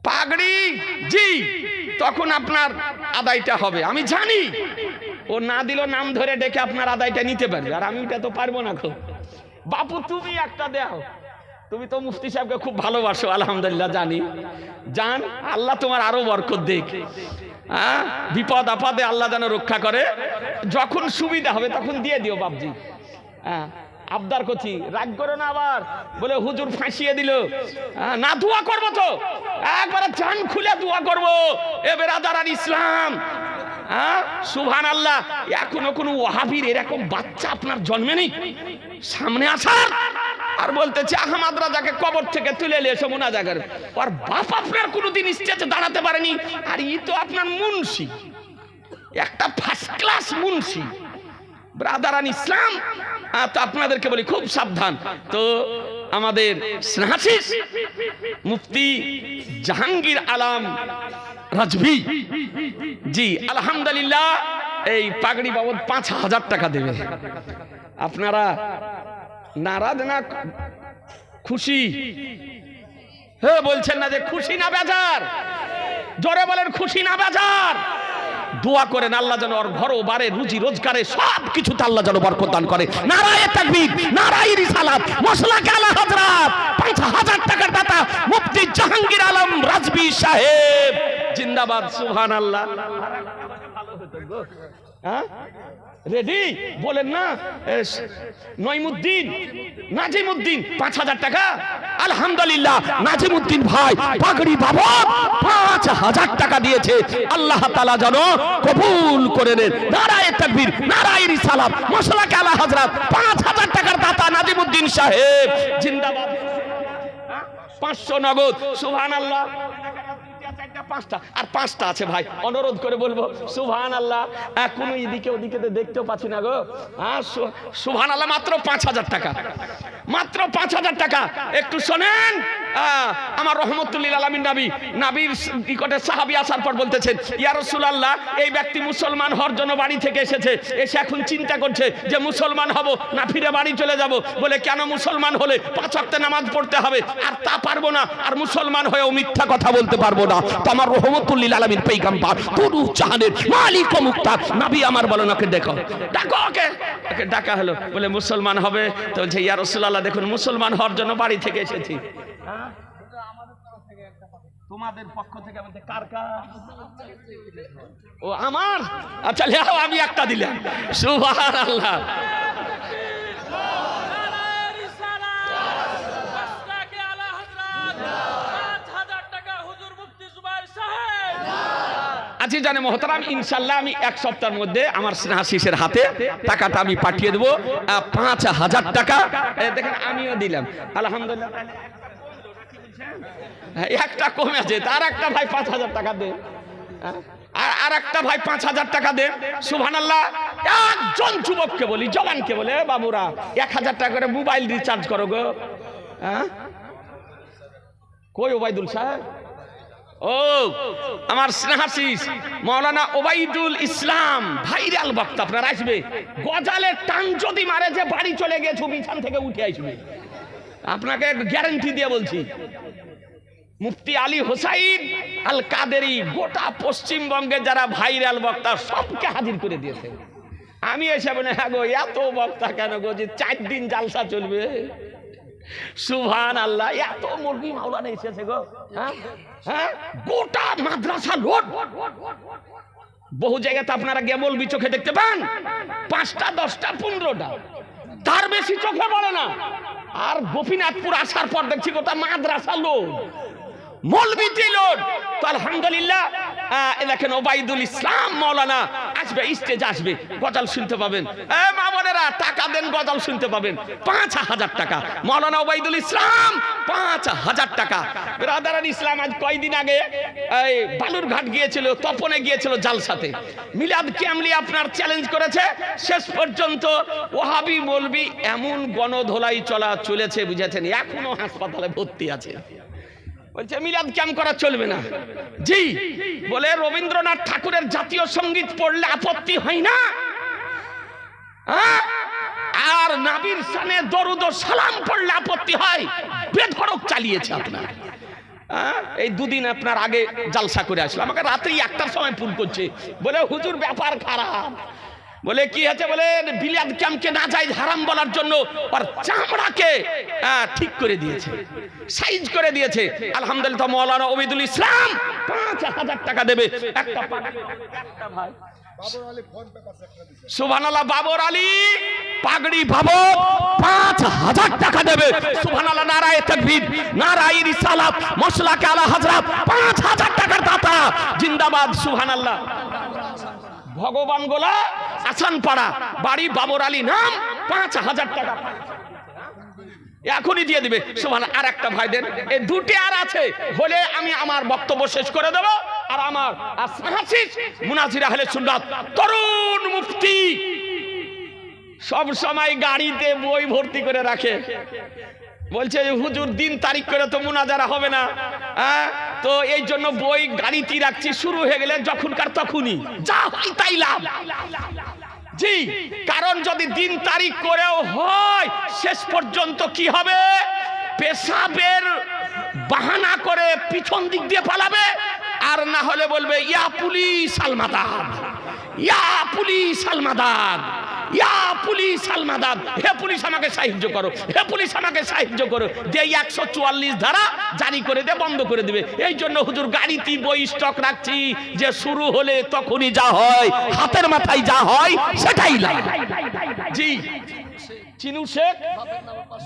পাগড়ি জি তখন আপনার আদায়টা হবে, আমি জানি। ও না দিল নাম ধরে ডেকে আপনার আদায়টা নিতে পারবে, আর আমি এটা তো পারবো না গো। বাপু তুমি একটা দাও, তুমি তো মুফতি সাহেবকে খুব ভালোবাসো, আলহামদুলিল্লাহ জানি। জান আল্লাহ তোমার আরো বরকত দেখ, হ্যাঁ বিপদ আপদে আল্লাহ যেন রক্ষা করে। যখন সুবিধা হবে তখন দিয়ে দিও বাপজি। হ্যাঁ আবদার করছি, রাগ করো না আবার বলে হুজুর ফাঁসিয়ে দিল। না দোয়া করবো তো, একবারে জান খুলে দোয়া করবো। এ বেরাদারান ইসলাম, হ্যাঁ সুবহানাল্লাহ। এখনো কোনো ওয়াহাবির এরকম বাচ্চা আপনার জন্মে নেই সামনে আসার আর বলতেছে আহমদ রাজাকে কবর থেকে তুলে নিয়ে এসে মোনাজা করে। আর বাপ আপনার কোনোদিন স্টেজে দাঁড়াতে পারেনি, আর ই তো আপনার মুন্সি, একটা ফার্স্ট ক্লাস মুন্সি। ব্রাদারান ইসলাম, তো আপনাদেরকে বলি খুব সাবধান। তো আমাদের স্নেহাশিস মুফতি জাহাঙ্গীর আলম রাজভী জি আলহামদুলিল্লাহ এই পাগড়ি বাবদ ৫,০০০ টাকা দেবে। আপনারা নারাজ না খুশি? হ্যাঁ বলছেন না যে খুশি না বেজার? জোরে বলেন খুশি না বেজার? দোয়া করেন আল্লাহ যেন ওর ঘর বারে রুজি রোজগারে সব কিছুতে আল্লাহ যেন বরকত দান করে। নারায়ে তাকবীর, নারায়ে রিসালাত, মাসলাকে আলা হযরত ৫,০০০ টাকার দাতা মুফতি জাহাঙ্গীর আলম রাজভী সাহেব জিন্দাবাদ। সুবহানাল্লাহ। হ্যাঁ রেডি বলেন না? নইমুদ্দিন নাজিমুদ্দিন ৫,০০০ টাকা। আলহামদুলিল্লাহ নাজিমুদ্দিন ভাই পাগড়ি বাবদ ৫,০০০ টাকা দিয়েছে। আল্লাহ তাআলা যেন কবুল করে নেন। নারায়ে তাকবীর, নারায়ে রিসালাত, মাসলাকে আলা হযরত ৫,০০০ টাকার দাতা নাজিমুদ্দিন সাহেব জিন্দাবাদ। ৫০০ নগদ। সুবহানাল্লাহ। ৫টা আর ৫টা আছে ভাই, অনুরোধ করে বলবো সুবহানাল্লাহ। কোনো এদিকে ওদিকে দেখতেও পাচ্ছি না গো। হ্যাঁ সুবহানাল্লাহ। মাত্র ৫,০০০ টাকা, মাত্র ৫,০০০ টাকা। একটু শোনেন, আমার রহমতুল্লিল আলামিন নবীর নিকটে সাহাবী আসার পর বলতেছেন ইয়া রাসূলুল্লাহ এই ব্যক্তি মুসলমান হওয়ার জন্য বাড়ি থেকে এসেছে, এসে এখন চিন্তা করছে যে মুসলমান হব না ফিরে বাড়ি চলে যাব। বলে কেন? মুসলমান হলে ৫ ওয়াক্ত নামাজ পড়তে হবে, আর তা পারবো না, আর মুসলমান হয়েও মিথ্যা কথা বলতে পারবো না। তো আমার রহমতুল্লিল আলামিন পয়গম্বর পুরো জাহানের মালিক ও মুক্তার নবী আমার বলেন ওকে দেখো, ডাকো ওকে। ওকে ডাকা হলো, বলে মুসলমান হবে। তো বলছে ইয়া রাসূলুল্লাহ দেখুন মুসলমান হওয়ার জন্য বাড়ি থেকে এসেছি। তোমাদের পক্ষ থেকে আমাদের কার কার? ও আমার, আচ্ছা লেও আমি একটা দিলাম। সুবহানাল্লাহ। আচ্ছা জানে মোহতারাম, ইনশাল্লাহ আমি ১ সপ্তাহের মধ্যে আমার স্নেহাশিসের হাতে টাকাটা আমি পাঠিয়ে দেবো। ৫,০০০ টাকা দেখেন আমিও দিলাম আলহামদুলিল্লাহ। একটা কমে আছে, তার একটা ভাই ৫,০০০ টাকা দে, আর একটা ভাই ৫,০০০ টাকা দে। সুবহানাল্লাহ। একজন যুবককে বলি, জওয়ানকে বলে বাবুরা ১,০০০ টাকা করে মোবাইল রিচার্জ করো গো। হ্যাঁ কই ওবাইদুল সাহেব? ও আমার স্নেহাশিস মাওলানা ওবাইদুল ইসলাম ভাইরাল বক্তা আপনার আসবে। গজালের টান যদি মারে যে বাড়ি চলে গেছো বিছান থেকে উঠে আসবে, আপনাকে গ্যারান্টি দিয়ে বলছি। মুফতি আলী হোসাইন আল কাদেরি গোটা পশ্চিমবঙ্গে যারা ভাইরাল বক্তা সবকে হাজির করে দিয়েছে। আমি এসে বলে হ্যাঁ গো এত বক্তা কেন গো, যে ৪ দিন জালসা চলবে? সুবহানাল্লাহ। এত মুরগি মাওলানা এসেছে গো। হ্যাঁ গোটা মাদ্রাসা লোড। বহু জায়গাতে আপনারা গেমলবি চোখে দেখতে পান ৫টা ১০টা ১৫টা, তার বেশি চোখে পড়ে না। আর গোপীনাথপুর আসার পর দেখছি গোটা মাদ্রাসা লোড, মৌলবি লোড। তো আলহামদুলিল্লাহ দেখেন ওবাইদুল ইসলাম মাওলানা আসবে, স্টেজ আসবে, গজল শুনতে পাবেন। মা বোনেরা টাকা দেন, গজল শুনতে পাবেন। ৫,০০০ টাকা মাওলানা ওবাইদুল ইসলাম, ৫,০০০ টাকা। ব্রাদারান ইসলাম আজ কয়দিন আগে এই বালুরঘাট গিয়েছিল, তপনে গিয়েছিল জালসাতে। মিলাদ ক্যামলি আপনার চ্যালেঞ্জ করেছে, শেষ পর্যন্ত ওহাবি মৌলবি এমন গণধোলাই চলেছে বুঝেছেন, এখনো হাসপাতালে ভর্তি আছে। বলছে মিলাদ ক্যাম্প করা চলবে না। জি বলে রবীন্দ্রনাথ ঠাকুরের জাতীয় সঙ্গীত পড়লে আপত্তি হয় না, আর নাবির শানে দরুদ ও সালাম পড়লে আপত্তি হয়, বেধড়ক চালিয়েছে আপনার। এই দুদিন আপনার আগে জালসা করে আসলাম, আমাকে রাত্রি 1টার সময় ফোন করছে, বলে হুজুর ব্যাপার খারাপ। বলে কি আছে? বলে বিলাদ ক্যাম্পকে না যাই হারাম বলার জন্য আর চামড়াকে ঠিক করে দিয়েছে, সাইজ করে দিয়েছে। আলহামদুলিল্লাহ মাওলানা ওবিদুল ইসলাম 5000 টাকা দেবে একটা ভাই। সুবহানাল্লাহ, বাবর আলী পাগড়ি বাবর 5000 টাকা দেবে। সুবহানাল্লাহ, নারায়ে তাকবীর, নারায়ে রিসালাত, মাসলাকে আলা হযরত 5000 টাকার দাতা জিন্দাবাদ। সুবহানাল্লাহ। ভগবান গোলা আসানপাড়া বাড়ি, বাবর আলী নাম, 5000 টাকা এখনই দিয়ে দিবে। সুবহানাল্লাহ। আর একটা ভাই দেন, এই দুটি আর আছে হলে আমি আমার বক্তব্য শেষ করে দেব। আর আমার আসহাসিস মুনাজির আহলে সুন্নাত তরুণ মুফতি সব সময় গাড়িতে বই ভর্তি করে রাখে, বলছে হুজুর দিন তারিখ করে তো মুনাজারা হবে না, তো এই জন্য বই গাড়িতে রাখছি, শুরু হয়ে গেলে যখনকার তখনই যা হয় তাই লাভ। জি, কারণ যদি দিন তারিখ করেও হয় শেষ পর্যন্ত কি হবে? পেশাবের বাহানা করে পিছন দিক দিয়ে পালাবে, আর না হলে বলবে ইয়া পুলিশ আলমাদাদ, ইয়া পুলিশ আলমাদাদ, ইয়া পুলিশ আলমাদাদ, হে পুলিশ আমাকে সাহায্য করো, হে পুলিশ আমাকে সাহায্য করো। দিয়ে 144 ধারা জারি করে দে, বন্ধ করে দিবে। এই জন্য হুজুর গাড়িতে বই স্টক রাখছি, যে শুরু হলে তখনই যা হয়, হাতের মাথায় যা হয় সেটাই লাভ। জি, চিনু শেখ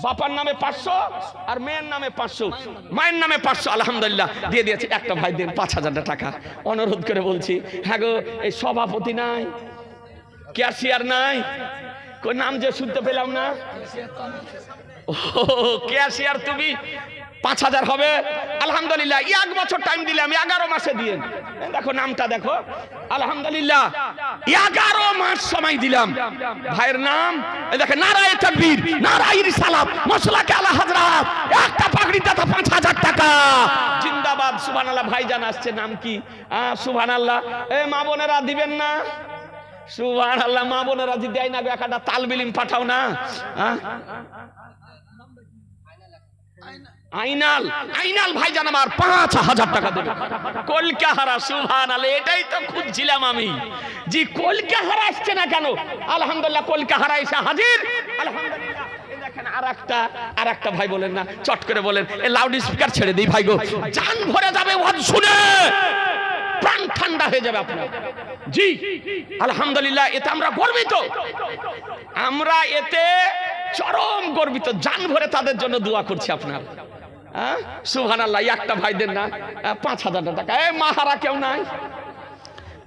বাপার নামে 500 আর মেয়ের নামে 500, মায়ের নামে 500 আলহামদুলিল্লাহ দিয়ে দিয়েছে। একটা ভাই দেন 5000 টাকা, অনুরোধ করে বলছি। হ্যাঁ গো, এই সভাপতি নাই, ক্যাশিয়ার নাই, কোন নাম যে শুনতে পেলাম না, ও ক্যাশিয়ার তুমি 5000 হবে আলহামদুলিল্লাহ। 1 বছর টাইম দিলাম, 11 মাসে দিয়ে দেখো নামটা দেখো আলহামদুলিল্লাহ, 11 মাস সময় দিলাম। ভাইয়ের নাম দেখেন, নারায়ে তাকবীর, নারায়ে রিসালাত, মাসলাকে আলা হযরত, একটা পাগড়ি দাতা 5000 টাকা জিন্দাবাদ। সুবহানাল্লাহ। ভাইজান আসছে, নাম কি? সুবহানাল্লাহ। এ মা বোনেরা দিবেন না? সুবহানাল্লাহ। মা বোনেরা যদি দেয় না, একটা তালবিলিম পাঠাও না। আইনাল, আইনাল ভাইজান আমার 5000 টাকা দেবে। কলকাহারা। সুবহানাল্লাহ, এটাই তো খুঁজছিলাম আমি, জি কলকাহারা আসছে না কেন? আলহামদুলিল্লাহ, কলকাহারা এসে হাজির আলহামদুলিল্লাহ। দেখেন আর একটা ভাই বলেন না, চট করে বলেন, এই লাউড স্পিকার ছেড়ে দিই ভাই গো, জান ভরে যাবে ওয়াজ শুনে, প্রাণ ঠান্ডা হয়ে যাবে আপনার। জি আলহামদুলিল্লাহ, এতে আমরা গর্বিত, আমরা এতে চরম গর্বিত, জান ভরে তাদের জন্য দোয়া করছি আপনার। সুবহানাল্লাহ। একটা ভাই দেন না 5000 টাকা। এ মাহারা কেউ নাই,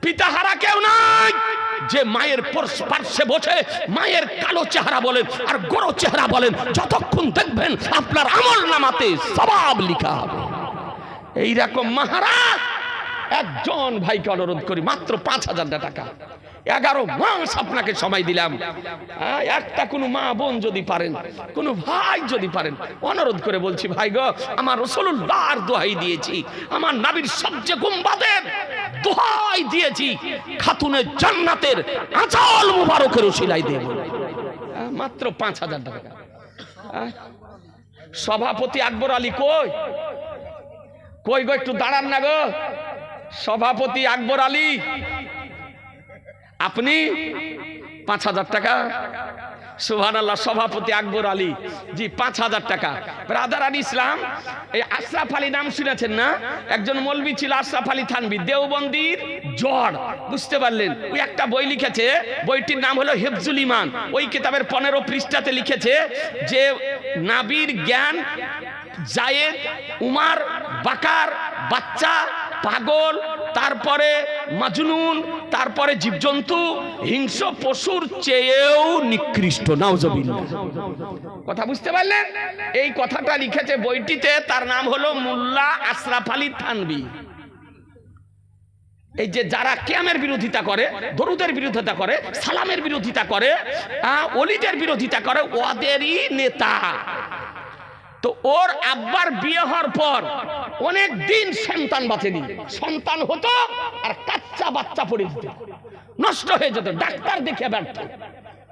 পিতাহারা কেউ নাই, যে মায়ের পার্শ্বে বসে মায়ের কালো চেহারা বলেন আর গোরো চেহারা বলেন, যতক্ষণ দেখবেন আপনার আমলনামাতে সওয়াব লেখা হবে। এইরকম মাহারা একজন ভাইকে অনুরোধ করি, মাত্র 5000 টাকা, 11 মাস আপনাকে সময় দিলাম। একটা কোনো মা বোন যদি পারেন, কোনো ভাই যদি পারেন, অনুরোধ করে বলছি ভাই গো, আমার রাসূলুল্লাহর দোহাই দিয়েছি, আমার নবীর সবচেয়ে গুম্বাদের দোহাই দিয়েছি, খাতুনে জান্নাতের আঁচল মুবারকের উসিলায় দেব, মাত্র 5000 টাকা। সভাপতি আকবর আলী কই কই গো, একটু দাঁড়ান না গো। সভাপতি আকবর আলী, আপনি 5000 টাকা। সুবহানাল্লাহ। সভাপতি আকবর আলী, জি 5000 টাকা। ব্রাদার ইসলাম, এই আশরাফ আলী নাম শুনেছেন না? একজন মৌলবি ছিল আশরাফ আলী থানভী, দেওবন্দির জড়, বুঝতে পারলেন? ওই একটা বই লিখেছে, বইটির নাম হলো হিফজুল ঈমান। ওই কিতাবের 15 পৃষ্ঠাতে লিখেছে যে নাবির জ্ঞান জায়েদ, উমার, বাকার, বাচ্চা, পাগল, তারপরে মাজনুন, তারপরে জীবজন্তু, হিংস্র পশুর চেয়েও নিকৃষ্ট। নাউজুবিল্লাহ। কথা বুঝতে পারলেন? এই কথাটা লিখেছে বইটিতে, তার নাম হলো মোল্লা আশরাফ আলী থানভী। এই যে যারা কিয়ামের বিরোধিতা করে, দরুদের বিরোধিতা করে, সালামের বিরোধিতা করে, ওলিদের বিরোধিতা করে, ওদেরই নেতা। তো ওর আব্বার বিয়ে হওয়ার পর অনেক দিন সন্তান বাঁচেনি, সন্তান হতো আর কাচ্চা বাচ্চা পড়ে যেত, নষ্ট হয়ে যেত, ডাক্তার দেখে ব্যর্থ।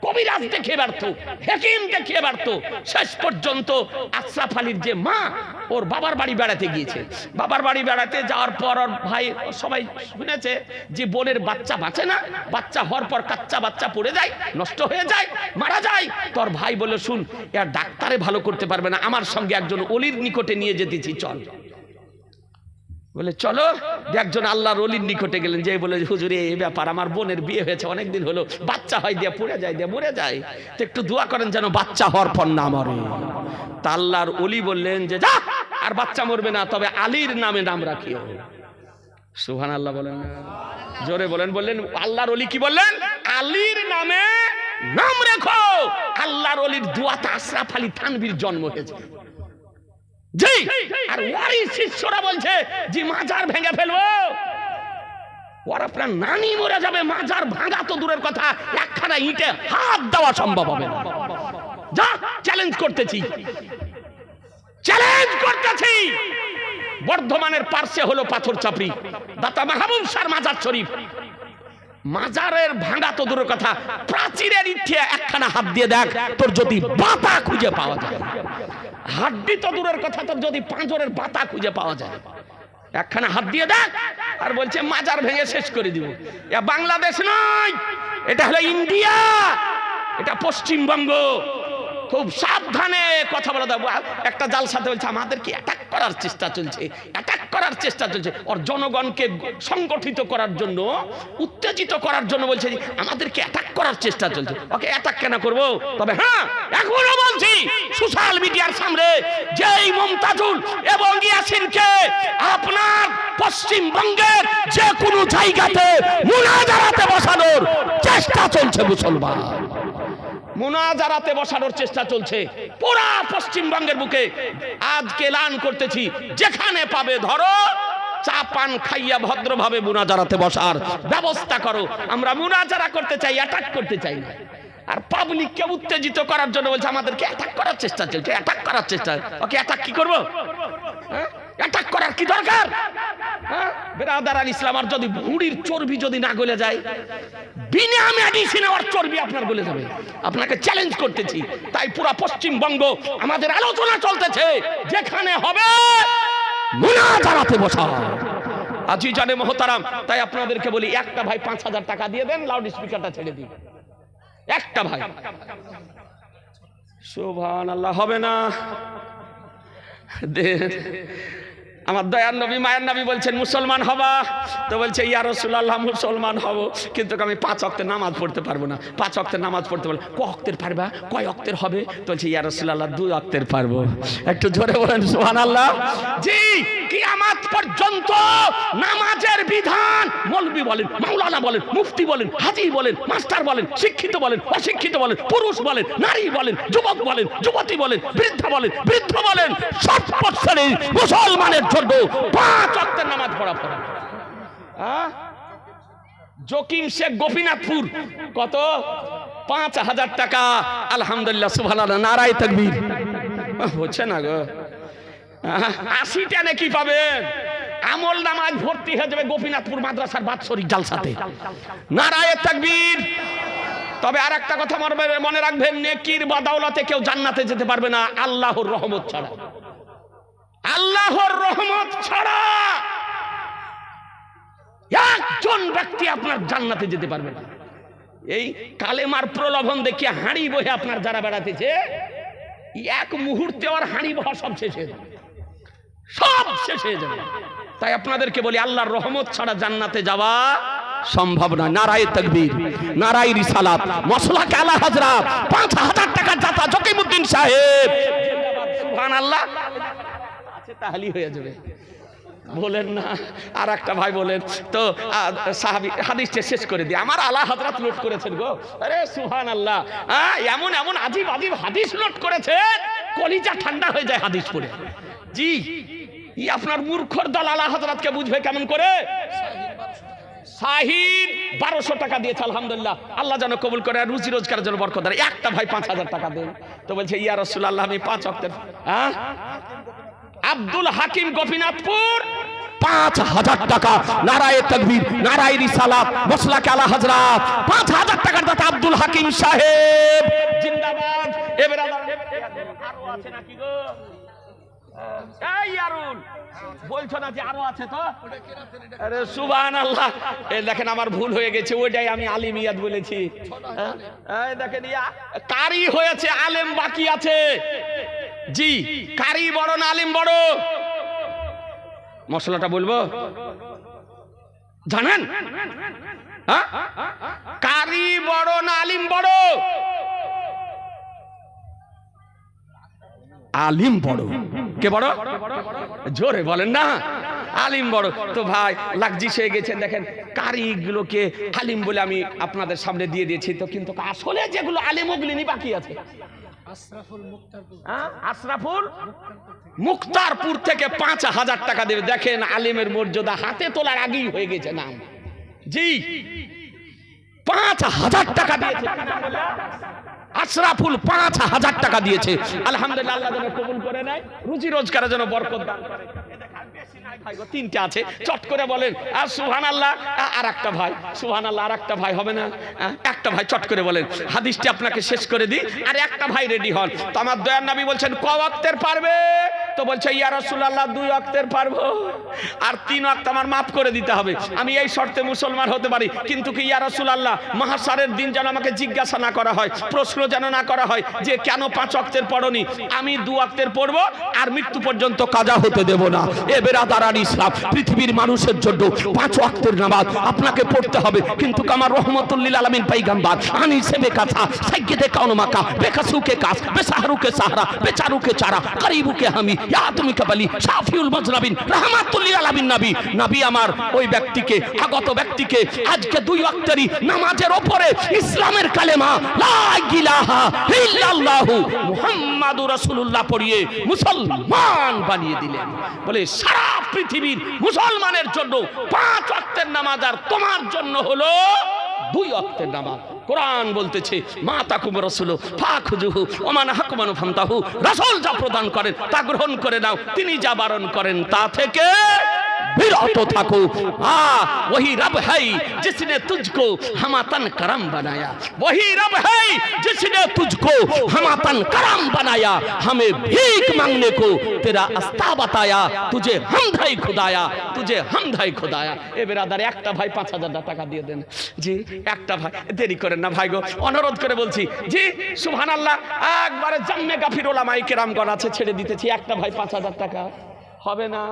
কবিরাজ দেখিয়ে ব্যর্থ, হেকিম দেখিয়ে ব্যর্থ। শেষ পর্যন্ত আশরাফ আলীর যে মা ওর বাবার বাড়ি বেড়াতে গিয়েছে। বাবার বাড়ি বেড়াতে যাওয়ার পর ওর ভাই সবাই শুনেছে যে বোনের বাচ্চা বাঁচে না, বাচ্চা হওয়ার পর কাচ্চা বাচ্চা পড়ে যায়, নষ্ট হয়ে যায়, মারা যায়। তোর ভাই বলে, শুন, এর ডাক্তারে ভালো করতে পারবে না, আমার সঙ্গে একজন অলির নিকটে নিয়ে যেতেছি, চল। বলে চলো। একজন আল্লাহর অলির নিকটে গেলেন, যে বলে, হুজুর এই ব্যাপার, আমার বোনের বিয়ে হয়েছে অনেকদিন হলো, বাচ্চা হয় দিয়ে পড়ে যায়, দিয়ে মরে যায়, তো একটু দোয়া করেন যেন বাচ্চা হওয়ার পর না মরে। তা আল্লাহর অলি বললেন যে যা, আর বাচ্চা মরবে না, তবে আলীর নামে নাম রাখিও। সুবহানাল্লাহ বলেন, জোরে বলেন। বললেন আল্লাহর অলি কি বললেন? আলীর নামে নাম রেখো। আল্লাহর অলির দোয়াতে আশরাফ আলী থানভীর জন্ম হয়েছে। জি, আর ওই শিষ্যরা বলছে যে মাজার ভেঙে ফেলবো, ওর আপনার নানি মরে যাবে, মাজার ভাঙা তো দূরের কথা, একখানা ইটে হাত দেওয়া সম্ভব হবে না। যা, চ্যালেঞ্জ করতেছি, চ্যালেঞ্জ করতেছি। বর্ধমানের পার্শ্বে হলো পাথর চাপড়ি, দাতা মাহবুব শাহ মাজার শরীফ। মাজারের ভাঙা তো দূরের কথা, প্রাচীরের ইটে একখানা হাত দিয়ে দেখ, তোর যদি বাতা খুঁজে পাওয়া যায়। হাড্ডি তো দূরের কথা, তোর যদি পাঁজরের বাতা খুঁজে পাওয়া যায়, একখানা হাত দিয়ে দেখ। আর বলছে মাজার ভেঙে শেষ করে দিব। এটা বাংলাদেশ নয়, এটা হলো ইন্ডিয়া, এটা পশ্চিমবঙ্গ। খুব সাবধানে কথা বলা যাবে। একটা জালসাতে বলছে আমাদেরকে অ্যাটাক করার চেষ্টা চলছে, অ্যাটাক করার চেষ্টা চলছে, ওর জনগণকে সংগঠিত করার জন্য, উত্তেজিত করার জন্য বলছে আমাদেরকে অ্যাটাক করার চেষ্টা চলছে। ওকে অ্যাটাক কেন করবো? তবে হ্যাঁ, এখনো বলছি সোশ্যাল মিডিয়ার সামনে যেই মুমতাজুল এবং ইয়াসিনকে আপনার পশ্চিমবঙ্গের যে কোনো জায়গাতে মুনাজারাতে বসানোর চেষ্টা চলছে, মুসলমান মুনাজারাতে বসানোর চেষ্টা চলছে পুরা পশ্চিমবঙ্গের বুকে। আজকে এলান করতেছি, যেখানে পাবে ধরো, চা পান খাইয়া ভদ্রভাবে মুনাজারাতে বসার ব্যবস্থা করো। আমরা মুনাজারা করতে চাই, অ্যাটাক করতে চাই না। আর পাবলিককে উত্তেজিত করার জন্য বলছে আমাদেরকে অ্যাটাক করার চেষ্টা চলছে, অ্যাটাক করার চেষ্টা। ওকে অ্যাটাক কি করবো? অ্যাটাক করার কি দরকার? বেরাদার আল ইসলাম, আর যদি ভুঁড়ির চর্বি যদি না গলে যায়, বিনা মেডিসিনে ওর চর্বি আপনার গলে যাবে। আপনাকে চ্যালেঞ্জ করতেছি। তাই পুরা পশ্চিমবঙ্গ আমাদের আলোচনা চলতেছে, যেখানে হবে মুনাজারাতে বসা। আজি জানে মহতারাম, তাই আপনাদেরকে বলি, একটা ভাই 5,000 টাকা দিয়ে দেন, লাউড স্পিকারটা ছেড়ে দিন। একটা ভাই, সুবহানাল্লাহ, হবে না? দেন। আমার দয়ার নবী মায়ের নবী বলছেন মুসলমান হবা, তো বলছে ইয়া রাসূলুল্লাহ মুসলমান হব, কিন্তু আমি 5 ওয়াক্তের নামাজ পড়তে পারবো না। 5 ওয়াক্তের নামাজ পড়তে পারবো, কয় ওয়াক্তের পারবা? কয় ওয়াক্তের হবে? তো বলছে ইয়া রাসূলুল্লাহ 2 ওয়াক্তের পারবো। একটু জোরে বলেন সুবহানাল্লাহ। জি, কিয়ামত পর্যন্ত নামাজের বিধান মৌলবি বলেন, মাওলানা বলেন, মুফতি বলেন, হাজী বলেন, মাস্টার বলেন, শিক্ষিত বলেন, অশিক্ষিত বলেন, পুরুষ বলেন, নারী বলেন, যুবক বলেন, যুবতী বলেন, বৃদ্ধ বলেন, বৃদ্ধ বলেন, সব শ্রেণীর মুসলমানের 5 ওয়াক্তের নামাজ পড়া। জকিম শেখ গোপীনাথপুর, কত? 5,000 টাকা। আলহামদুলিল্লাহ, সুবহানাল্লাহ, নারায়ে তাকবীর। হচ্ছে না গো, 80টা নাকি পাবেন? আমল নামাজ ভর্তি হয়ে যাবে গোপীনাথপুর মাদ্রাসার বাৎসরিক জালসাতে। নারায়ে তাকবীর। তবে আর একটা কথা মনে রাখবেন, নেকির বদৌলতে কেউ জান্নাতে যেতে পারবে না আল্লাহর রহমত ছাড়া। আল্লাহর রহমত ছাড়া একজন ব্যক্তি আপনার জান্নাতে যেতে পারবে না। এই কালেমার প্রলোভন দেখিয়ে হাঁড়ি বহে আপনার যারা বেড়াতেছে, এক মুহূর্তে আর হাঁড়ি বহা সব শেষ হয়ে যাবে, সব শেষ হয়ে যাবে। তাই আপনাদেরকে বলি, আল্লাহর রহমত ছাড়া জান্নাতে যাওয়া সম্ভব নয়। নারায়ে তাকবীর, নারায়ে রিসালাত, মাসলাকে আলা হযরত, 5,000 টাকা দাতা জকিমউদ্দিন সাহেব। সুবহানাল্লাহ, তাহলে হয়ে যাবে। বলেন না? আর একটা ভাই বলেন তো, সাহাবী হাদিসটা শেষ করে দিয়ে, আমার আলা হযরত নোট করেছেন গো। আরে সুবহানাল্লাহ, এমন এমন আজীব আজীব হাদিস নোট করেছেন, কলিজা ঠান্ডা হয়ে যায় হাদিস পড়ে। জি, আপনার মূর্খর দল আলা হযরতকে বুঝবে কেমন করে? শাহিদ 1200 টাকা দিয়েছে, আলহামদুলিল্লাহ, আল্লাহ যেন কবুল করে, রুজি রোজগারের জন্য বরকত দেয়। একটা ভাই 5,000 টাকা দেন, তো বলছে ইয়া রাসূলুল্লাহ আমি 5 ওয়াক্তের। আব্দুল হাকিম গোপীনাথপুর 5,000 টাকা। নারায়ে তাকবীর, নারায়ে রিসালাত, মসলাকে আলা হযরত। 5,000 টাকার দাতা আব্দুল হাকিম সাহেব জিন্দাবাদ। এ ব্রাদার আরো আছে নাকি গো? এই আরুন বলছো না যে আরো আছে তো? আরে সুবহানাল্লাহ। এই দেখেন আমার ভুল হয়ে গেছে, ওইটাই আমি আলিমিয়াত বলেছি। এই দেখেন কারি হয়েছে, আলেম বাকি আছে। জি, কারি বড় না আলিম বড়? মশলাটা বলবো জানেন? হ্যাঁ, কারি বড় না আলিম বড়? আলিম বড়। কে বড়? জোরে বলেন না। আলিম বড়। তো ভাই লাগজিস হয়ে গেছেন, দেখেন কারিগুলোকে আলিম বলে আমি আপনাদের সামনে দিয়ে দিয়েছি, তো কিন্তু আসলে যেগুলো আলিম ওগুলি বাকি আছে। আশরাফুল মুক্তারপুর থেকে 5,000 টাকা দেবে। দেখেন আলিমের মর্যাদা হাতে তোলার আগেই হয়ে গেছে নাম। জি, 5,000 টাকা দিয়েছে আশরাফুল, 5,000 টাকা দিয়েছে। আলহামদুলিল্লাহ, আল্লাহ যেন কবুল করে নেয়, রুজি রোজগারের জন্য বরকত দান করে। তিনটে আছে, চট করে বলেন আর সুবহানাল্লাহ। আর একটা ভাই, সুবহানাল্লাহ, আর একটা ভাই হবে না? একটা ভাই চট করে বলেন, হাদিসটি আপনাকে শেষ করে দিই, আর একটা ভাই রেডি হন। তো আমার দয়ার নবী বলছেন ক ওয়াক্তের পারবে? তো বলছে ইয়া রাসূলুল্লাহ 2 ওয়াক্তের পারবো, আর 3 ওয়াক্ত আমার মাফ করে দিতে হবে। আমি এই শর্তে মুসলমান হতে পারি, কিন্তু কি ইয়া রাসূলুল্লাহ মাহশারের দিন যেন আমাকে জিজ্ঞাসা না করা হয়, প্রশ্ন যেন না করা হয় যে কেন 5 ওয়াক্তের পড়নি। আমি 2 ওয়াক্তের পড়বো, আর মৃত্যু পর্যন্ত কাজা হতে দেব না। এ বেরাদারান ইসলাম, পৃথিবীর মানুষের জন্য 5 ওয়াক্তের নামাজ আপনাকে পড়তে হবে, কিন্তু আমার রহমতুল লিল আলামিন পয়গম্বর আনিসে বেকাথা সাইয়্যিদে কাউন মাকা বেকাসুকে কাস বেসাহরুকে সাহরা বেচারুকে চারা করিবুকে হামি ইয়া তুমি কাবালি শাফিউল মাজলাবিন রহমাতুল লিল আলামিন নবী। নবী আমার ওই ব্যক্তিকে, আগত ব্যক্তিকে আজকে 2 ওয়াক্তেরই নামাজের উপরে ইসলামের কালেমা লা ইলাহা ইল্লাল্লাহু মুহাম্মাদুর রাসূলুল্লাহ পড়িয়ে মুসলমান বানিয়ে দিলেন। বলে সারা পৃথিবীর মুসলমানের জন্য 5 ওয়াক্তের নামাজ, আর তোমার জন্য হলো 2 ওয়াক্তের নামাজ। কোরআন বলতেছে মা তাকুম রাসূলু ফাখুযুহু ওয়া মান হাকুমান ফান্তাহু। রাসূল যা প্রদান করেন তা গ্রহণ করে নাও, তিনি যা বারণ করেন তা থেকে বিরত থাকো। वही रब है जिसने तुझको हमतन करम बनाया, वही रब है जिसने तुझको हमतन करम बनाया, हमें भीख मांगने को तेरा रास्ता बताया, तुझे हमद है खुदाया, तुझे हमद है खुदाया। ए बेरादार একটা ভাই 5,000 টাকা দিয়ে দেন। জি, একটা ভাই, দেরি করেন না ভাই গো, অনুরোধ করে বলছি। জি সুবহানাল্লাহ, একবারে জাম্মে গাফির ওলামায়ে কেরামগণ আছে, ছেড়ে দিতেছি। একটা ভাই 5,000 টাকা হবে না?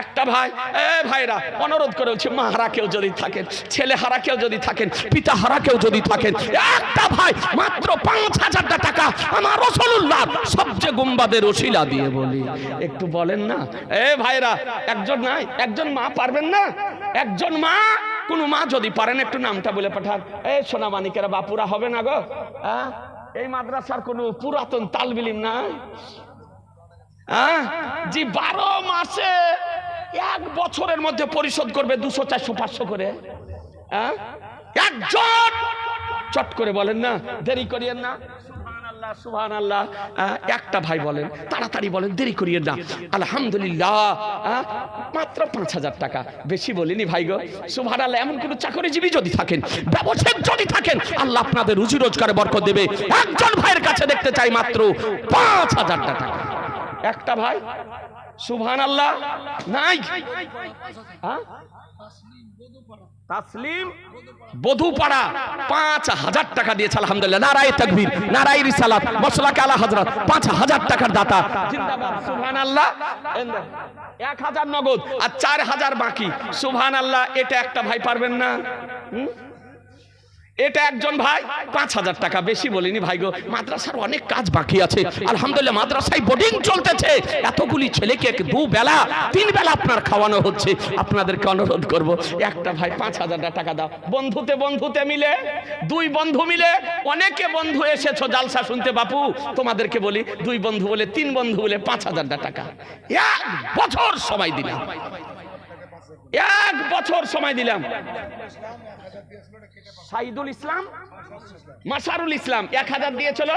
একটা ভাই, ভাইরা অনুরোধ করে বলছে, মা হারা কেউ যদি থাকেন, ছেলে হারা কেউ যদি থাকেন, পিতা হারা কেউ যদি থাকেন, একটা ভাই মাত্র 5,000 টাকা আমার রাসূলুল্লাহ সবচেয়ে গুম্বাদের ওসিলা দিয়ে বলি, একটু বলেন না। ভাইরা, একজন নাই, একজন মা পারবেন না? একজন মা, কোন মা যদি পারেন একটু নামটা বলে পাঠান। সোনামানিকেরা বাপুরা হবে না গো? এই মাদ্রাসার কোন পুরাতন তালবিলিম নাই? জি, 12 মাসে 1 বছরের মধ্যে পরিশোধ করবে 200, 400, 500 করে। একজন চট করে বলেন না, দেরি করিয়েন না। সুবহানাল্লাহ, সুবহানাল্লাহ। একটা ভাই বলেন, তাড়াতাড়ি বলেন, দেরি করিয়েন না। আলহামদুলিল্লাহ, মাত্র 5,000 টাকা, বেশি বলিনি ভাই গো। সুবহানাল্লাহ। এমন কোন চাকরিজীবী যদি থাকেন, ব্যবসায়িক যদি থাকেন, আল্লাহ আপনাদের রুজি রোজগারে বরকত দেবে। একজন ভাইয়ের কাছে দেখতে চাই মাত্র 5,000 টাকা। একটা ভাই, সুবহানাল্লাহ, নাই? তাসলিম বধুপাড়া 5,000 টাকা দিয়েছে। আলহামদুলিল্লাহ, নারায়ে তাকবীর, নারায়ে রিসালাত, মসলাকে আলা হযরত। 5,000 টাকার দাতা জিন্দাবাদ। সুবহানাল্লাহ। 1,000 নগদ আর 4,000 বাকি। সুবহানাল্লাহ। এটা একটা ভাই পারবেন না? এটা একজন ভাই 5,000 টাকা, বেশি বলিনি ভাই গো। মাদ্রাসার অনেক কাজ বাকি আছে। আলহামদুলিল্লাহ, মাদ্রাসায় বোর্ডিং চলতেছে, এতগুলি ছেলেকে 2 বেলা 3 বেলা আপনার খাওয়ানো হচ্ছে। আপনাদেরকে অনুরোধ করব, একটা ভাই 5,000 টাকা দাও। বন্ধুতে বন্ধুতে মিলে, 2 বন্ধু মিলে, অনেকে বন্ধু এসেছো জালসা শুনতে বাপু, তোমাদেরকে বলি, 2 বন্ধু বলে, 3 বন্ধু বলে 5,000 টাকা। 1 বছর সময় দিলাম, 1 বছর সময় দিলাম। সাইদুল ইসলাম, মাসারুল ইসলাম 1,000 দিয়েছিল,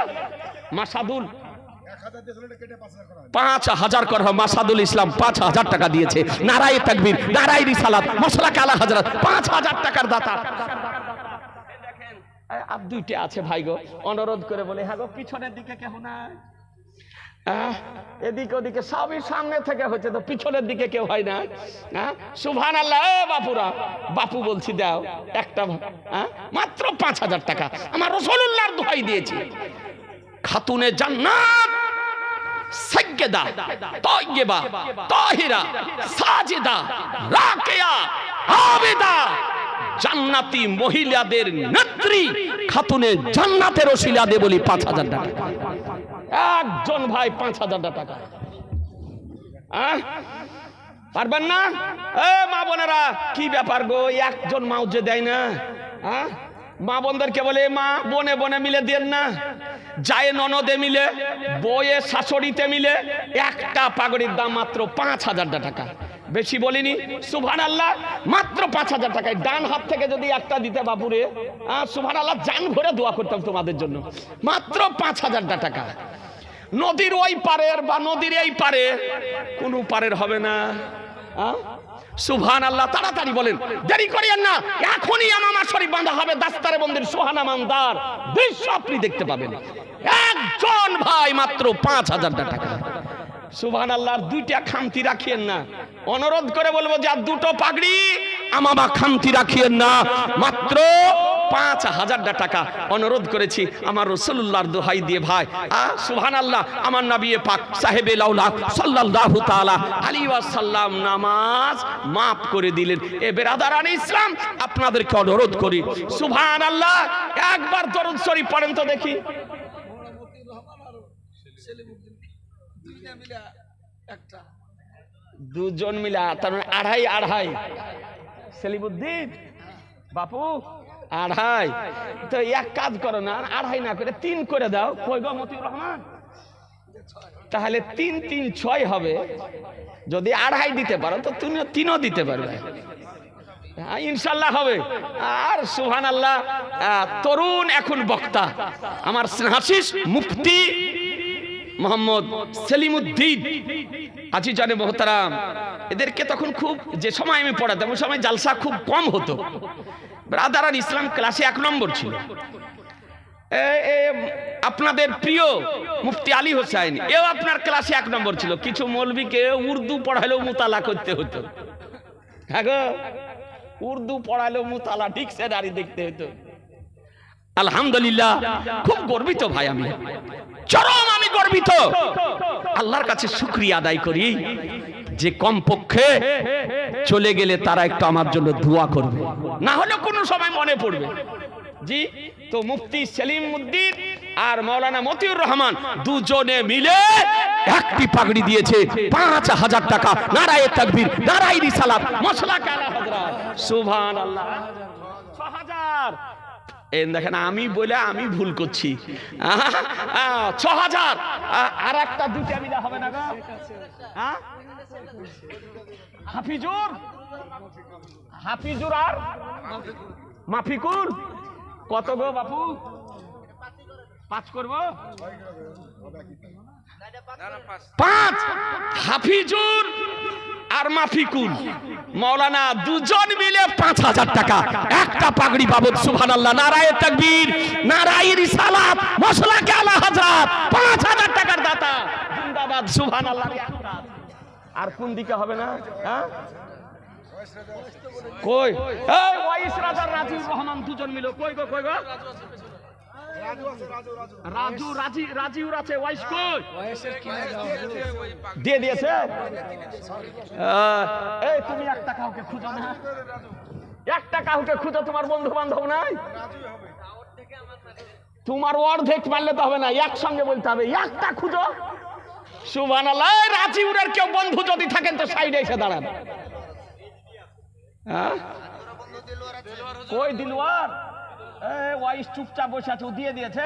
মাসাদুল 5,000 করা হয়। মাসাদুল ইসলাম 5,000 টাকা দিয়েছে। নারায়ে তাকবীর, নারায়ে রিসালাত, মশলা কালা হযরত 5,000 টাকার দাতা। দেখেন আর দুইটা আছে ভাই গো, অনুরোধ করে বলে হ্যাঁ গো পিছনের দিকে কেউ নাই, এদিকে ওদিকে সবই সামনে থেকে হচ্ছে তো পিছনের দিকে কেউ হয় না। হ্যাঁ সুবহানাল্লাহ। বাপুরা, বাপু বলছি দাও একটা, মাত্র 5,000 টাকা আমার রাসূলুল্লাহর দোহাই দিয়েছি। খাতুনে জান্নাত সাইয়্যিদা তাইয়্যিবা তাহিরা সাজিদা রাকিয়া আবিদা, জান্নাতি মহিলাদের নেত্রী খাতুনে জান্নাতের ওসিলা দিয়ে বলি 5,000 টাকা। একজন ভাই 5,000 টাকা পারবেন না? মা বোনেরা কি ব্যাপার গো, একজন মাও যে দেয় না? মা বোনদেরকে বলে মা বনে বনে মিলে দেন না, যায় ননদে মিলে, বইয়ে শাশুড়িতে মিলে একটা পাগড়ির দাম মাত্র 5,000 টাকা। বেশি বলিনি? সুবহানাল্লাহ। মাত্র 5,000 টাকায় ডান হাত থেকে যদি একটা দিতে বাপুরে, সুবহানাল্লাহ, জান ভরে দোয়া করতাম তোমাদের জন্য। মাত্র 5,000 টাকা। নদীর ওই পারের বা নদীর এই পারে কোনো পারের হবে না। সুবহানাল্লাহ। তাড়াতাড়ি বলেন, দেরি করিয়েন না, এখনই আমামা শরীফ বাঁধা হবে, দাস্তারে বন্দির সোহানা মানদার দৃশ্য আপনি দেখতে পাবেন। একজন ভাই মাত্র 5,000 টাকা। সুবহানাল্লাহ। দুইটা খামতি রাখিয়েন না, অনুরোধ করে বলবো যে আর দুটো পাগড়ি আমামা খামতি রাখিয়েন না, মাত্র 5,000 টাকা অনুরোধ করেছি আমার রাসূলুল্লাহর দোহাই দিয়ে ভাই। সুবহানাল্লাহ। আমার নবী পাক সাহেবে লাউলা সাল্লাল্লাহু তাআলা আলাইহি ওয়াসাল্লাম নামাজ maaf করে দিলেন। এ বেরাদারান ইসলাম, আপনাদেরকে অনুরোধ করি সুবহানাল্লাহ একবার দরুদ শরীফ পড়েন তো দেখি। দুজন মিলা তার মানে আড়াই। সেলিমউদ্দিন বাপু 2.5, তো এক কাজ করো না, 2.5 না করে 3 করে দাও। কই গো মতিউর রহমান? তাহলে 3 3 6 হবে। যদি 2.5 দিতে পারো তো তুমি 3ও দিতে পারবে, ইনশাল্লাহ হবে। আর সুবহানাল্লাহ, তরুণ এখন বক্তা আমার স্নেহাশিস মুফতি মোহাম্মদ সেলিমউদ্দিন আজি জানে মোহতারাম, এদেরকে তখন খুব, যে সময় আমি পড়াতাম ওই সময় জালসা খুব কম হতো। ব্রাদারান ইসলাম ক্লাসে 1 নম্বর ছিল। আপনাদের প্রিয় মুফতি আলী হোসেন এও আপনার ক্লাসে 1 নম্বর ছিল। কিছু মৌলবীকে উর্দু পড়াইলেও মুতালা করতে হতো। হ্যাঁ গো, উর্দু পড়াইলেও মুতালা ডিকশনারি দেখতে হতো। আলহামদুলিল্লাহ, খুব গর্বিত ভাই, আমি চরম আমি গর্বিত। আল্লাহর কাছে শুকরিয়া আদায় করি যে কমপক্ষে চলে গেলে তারা একটু আমার জন্য দোয়া করবে, না হলে কোনো সময় মনে পড়বে। জি, তো মুফতি সেলিমউদ্দিন আর মাওলানা মতিউর রহমান দুজনে মিলে একটি পাগড়ি দিয়েছে 5,000 টাকা। নারায়ে তাকবীর, নারায়ে রিসালাত, মশলা কালা হযরত সুবহানাল্লাহ। 6,000 দেখেন, আমি বলে আমি ভুল করছি। 6,000 আর একটা 2টা মিলা হবে না গো? হাফিজুর আর মাফিকুর কত গো বাপু? 5 করব? 5 হাফিজুর আর মাফিকুল মাওলানা দুজন মিলে 5,000 টাকা একটা পাগড়ি বাবদ। সুবহানাল্লাহ। নারায়ে তাকবীর, নারায়ে রিসালাত, মশলা কালা হযরত 5,000 টাকার দাতা জিন্দাবাদ। সুবহানাল্লাহ। আর কোন দিকে হবে না? কই এই ওয়াইস রাজার রাজিউর রহমান দুজন মিলে কই গো? কই গো? রাজিউর আছে, ওয়াইস কই? দিয়ে দিয়েছে। এই তুমি একটা কাউকে খুঁজো না, একটা কাউকে খুঁজো, তোমার বন্ধু বান্ধব নাই? তোমার অর্ধেক পারলে তো হবে না, একসঙ্গে বলতে হবে, একটা খুঁজো। সুবহানাল্লাহ। রাজিউরের কেউ বন্ধু যদি থাকেন তো সাইডে এসে দাঁড়ান। কই দিলওয়ার? ওয়াইস চুপচাপ বসে আছে, দিয়ে দিয়েছে।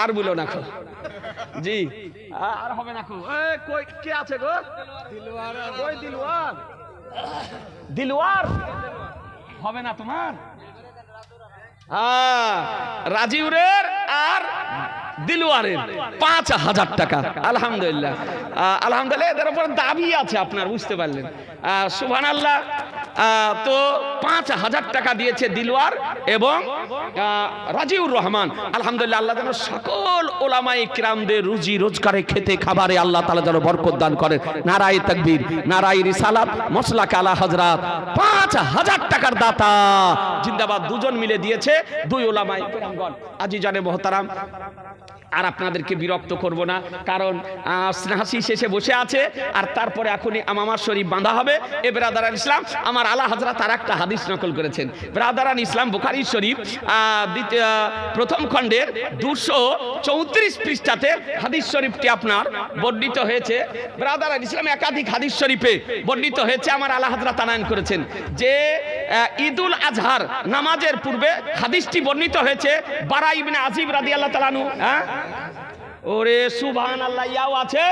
আর বলো না জি, আর হবে না। কই কে আছে গো? কই দিলওয়ার? দিলওয়ার হবে না তোমার? রাজিউরের আর দিলওয়ারের 5,000 টাকা। আলহামদুলিল্লাহ, আলহামদুলিল্লাহ, এদের উপর দাবি আছে আপনার, বুঝতে পারলেন। সুবহানাল্লাহ। তো 5,000 টাকা দিয়েছে দিলওয়ার এবং রাজিউর রহমান। আলহামদুলিল্লাহ, আল্লাহ যেন সকল ওলামায়ে কিরামদের রুজি রোজগারে, খেতে খাবারে আল্লাহ তাআলা যেন বরকত দান করেন। নারায়ে তাকবীর, নারায়ে রিসালাত, মসলাক আলা হযরত। 5,000 টাকার দাতা জিন্দাবাদ। দুজন মিলে দিয়েছে, দুই ওলামায়ে কিরামগণ। আজিজানে মোহতারাম, আর আপনাদেরকে বিরক্ত করব না, কারণ স্নেহাসি শেষে বসে আছে, আর তারপরে এখনই আমামার শরীফ বাঁধা হবে। এ ব্রাদারান ইসলাম, আমার আলা হযরত আর একটা হাদিস নকল করেছেন। ব্রাদারান ইসলাম, বুখারী শরীফ প্রথম খণ্ডের 234 পৃষ্ঠাতে হাদিস শরীফটি আপনার বর্ণিত হয়েছে। ব্রাদারান ইসলাম একাধিক হাদিস শরীফে বর্ণিত হয়েছে। আমার আলা হযরত আনায়ন করেছেন যে ঈদুল আজহার নামাজের পূর্বে হাদিসটি বর্ণিত হয়েছে বারা ইবনে আজিব রাদিয়াল্লাহু তাআলা আনহু। ওরে সুবহানাল্লাহ, ইয়াও আছে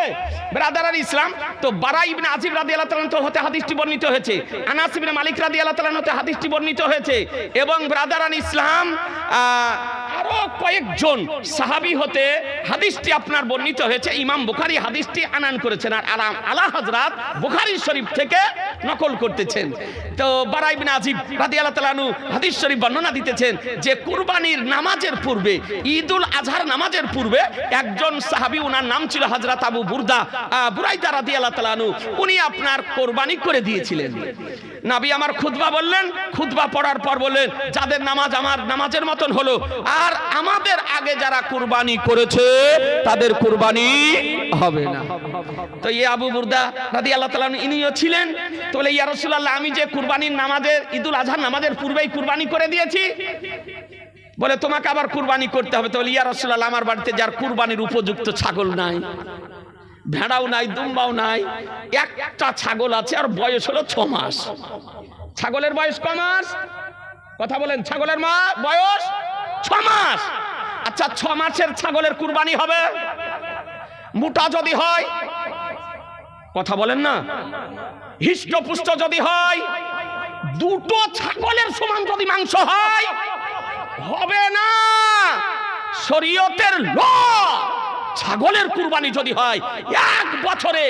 ব্রাদারান ইসলাম। তো বারা ইবনে আজিব রাদিয়াল্লাহু তাআলা হতে হাদিসটি বর্ণিত হয়েছে, আনাস ইবনে মালিক রাদিয়াল্লাহু তাআলা হতে হাদিসটি বর্ণিত হয়েছে, এবং ব্রাদারান ইসলাম আরো কয়েকজন সাহাবী হতে হাদিসটি আপনার বর্ণিত হয়েছে। ইমাম বুখারী হাদিসটি আনান করেছেন, আর আলা হযরত বুখারী শরীফ থেকে নকল করতেছেন। তো বারা ইবনে আজিব রাদিয়াল্লাহু তাআলা আনহু হাদিস শরীফ বর্ণনা দিতেছেন যে কুরবানির নামাজের পূর্বে, ঈদুল আজহার নামাজের পূর্বে একজন সাহাবী, ওনার নাম ছিল হযরত আবু বুরাইদা রাদিয়াল্লাহু তাআলা আনহু, উনি আপনার কোরবানি করে দিয়েছিলেন। নবী আমার খুতবা বললেন, খুতবা পড়ার পর বললেন, যাদের নামাজ আমার নামাজের মতন হলো, আর আমাদের আগে যারা কুরবানি করেছে তাদের কুরবানি হবে না। তো এই আবু বুরদা রাদিয়াল্লাহু তাআলা ইনিও ছিলেন। তো বলে, ইয়া রাসূলুল্লাহ, আমি যে কুরবানির নামাজের, ঈদুল আজহার নামাজের পূর্বেই কুরবানি করে দিয়েছি, বলে তোমাকে আবার কুরবানি করতে হবে। তো বলে, ইয়া রাসূলুল্লাহ, আমার বাড়িতে যার কুরবানির উপযুক্ত ছাগল নাই, ভেড়াও নাই, দুম্বাও নাই, একটা ছাগল আছে, আর বয়স হলো 6 মাস। ছাগলের বয়স ক মাস? কথা বলেন। ছাগলের বয়স 6 মাস। আচ্ছা, 6 মাসের ছাগলের কুরবানি হবে? মোটা যদি হয়, কথা বলেন না, হিষ্টপুষ্ট যদি হয়, দুটো ছাগলের সমান যদি মাংস হয়, হবে না। শরীয়তের ল, ছাগলের কুরবানি যদি হয় 1 বছরে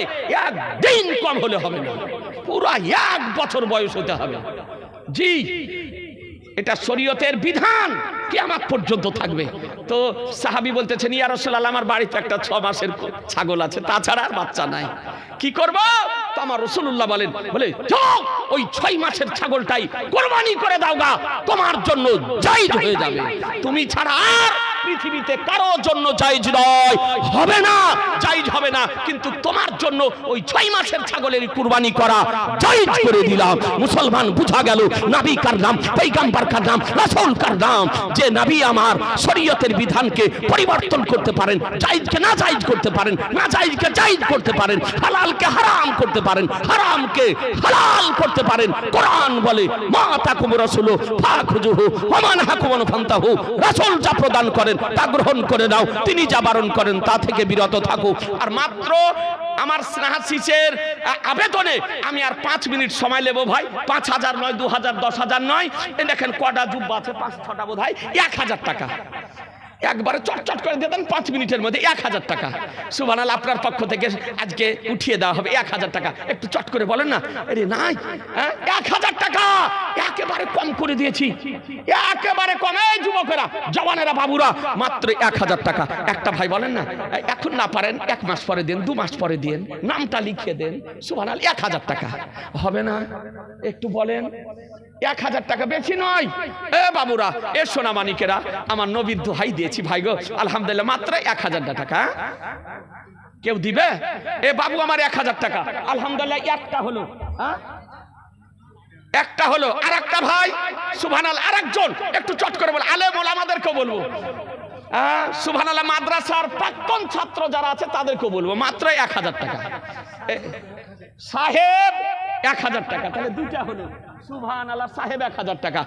1 দিন কম হলে হবে না, পুরো 1 বছর বয়স হতে হবে। জি, এটা শরীয়তের বিধান, কিয়ামত পর্যন্ত থাকবে। তো সাহাবী বলতেছেন, ইয়া রাসূলুল্লাহ, আমার বাড়িতে একটা 6 মাসের ছাগল আছে, তাছাড়া আর বাচ্চা নাই, কি করব? তো আমার রাসূলুল্লাহ বলে যাও, ওই 6 মাসের ছাগলটাই কুরবানি করে দাও গা, তোমার জন্য জায়েজ হয়ে যাবে। তুমি ছাড়া আর পৃথিবীতে কারো জন্য জায়েজ নয়, হবে না, জায়েজ হবে না, কিন্তু তোমার জন্য ওই 6 মাসের ছাগলের কুরবানি করা জায়েজ করে দিলাম। মুসলমান, বুঝা গেল নবী কার নাম, পয়গম্বর কার নাম, রাসূল কার নাম, যে নবী আমার শরীয়তের বিধানকে পরিবর্তন করতে পারেন, জায়েজকে না জায়েজ করতে পারেন, না জায়েজকে জায়েজ করতে পারেন, হালালকে হারাম করতে পারেন, হারামকে হালাল করতে পারেন। কোরআন বলে, মা তাকুম রাসূলু ফাখুযুহু ওয়া মান হাকুম ফান্তাহু, রাসূল যা প্রদান করেন তা গ্রহণ করে নাও, তিনি যা বারণ করেন তা থেকে বিরত থাকো। আর মাত্র আমার স্নেহাশিসের আবেদনে আমি আর 5 মিনিট সময় নেব ভাই। 5,000 নয়, 2,000, 10,000 নয়, এই দেখেন কটা জুব্বা আছে, 5-6টা বোধহয়, 1,000 টাকা একবারে চটচট করে দিয়ে দেন 5 মিনিটের মধ্যে 1,000 টাকা। সুবহানাল্লাহ, আপনার পক্ষ থেকে আজকে উঠিয়ে দেওয়া হবে 1,000 টাকা। একটু চট করে বলেন না, আরে নাই, 1,000 টাকা একেবারে কম করে দিয়েছি, একেবারে কম। এই যুবকেরা, জওয়ানেরা, বাবুরা, মাত্র 1,000 টাকা। একটা ভাই বলেন না, এখন না পারেন 1 মাস পরে দেন, 2 মাস পরে দেন, নামটা লিখিয়ে দেন। সুবহানাল্লাহ, 1,000 টাকা হবে না? একটু বলেন। 1,000 টাকা বেশি নয়। এ বাবুরা, এ সোনামানিকেরা, আমার নবীর দোহাই দিয়েছি ভাই গো, আলহামদুলিল্লাহ, মাত্র 1,000 টাকা। কেউ দিবে? এ বাবু, আমার 1,000 টাকা, আলহামদুলিল্লাহ, একটা হলো, একটা হলো। আর একটা ভাই, সুবহানাল্লাহ, আরেকজন, একটু চট করে বল, আলেম ওলামাদেরকেও বলবো, সুবহানাল্লাহ, মাদ্রাসার প্রাক্তন ছাত্র যারা আছে তাদেরকেও বলবো, মাত্র 1,000 টাকা। সাহেব 1,000 টাকা, তাহলে দুটা হলো। সুবহানাল্লাহ, সাহেব 1,000 টাকা।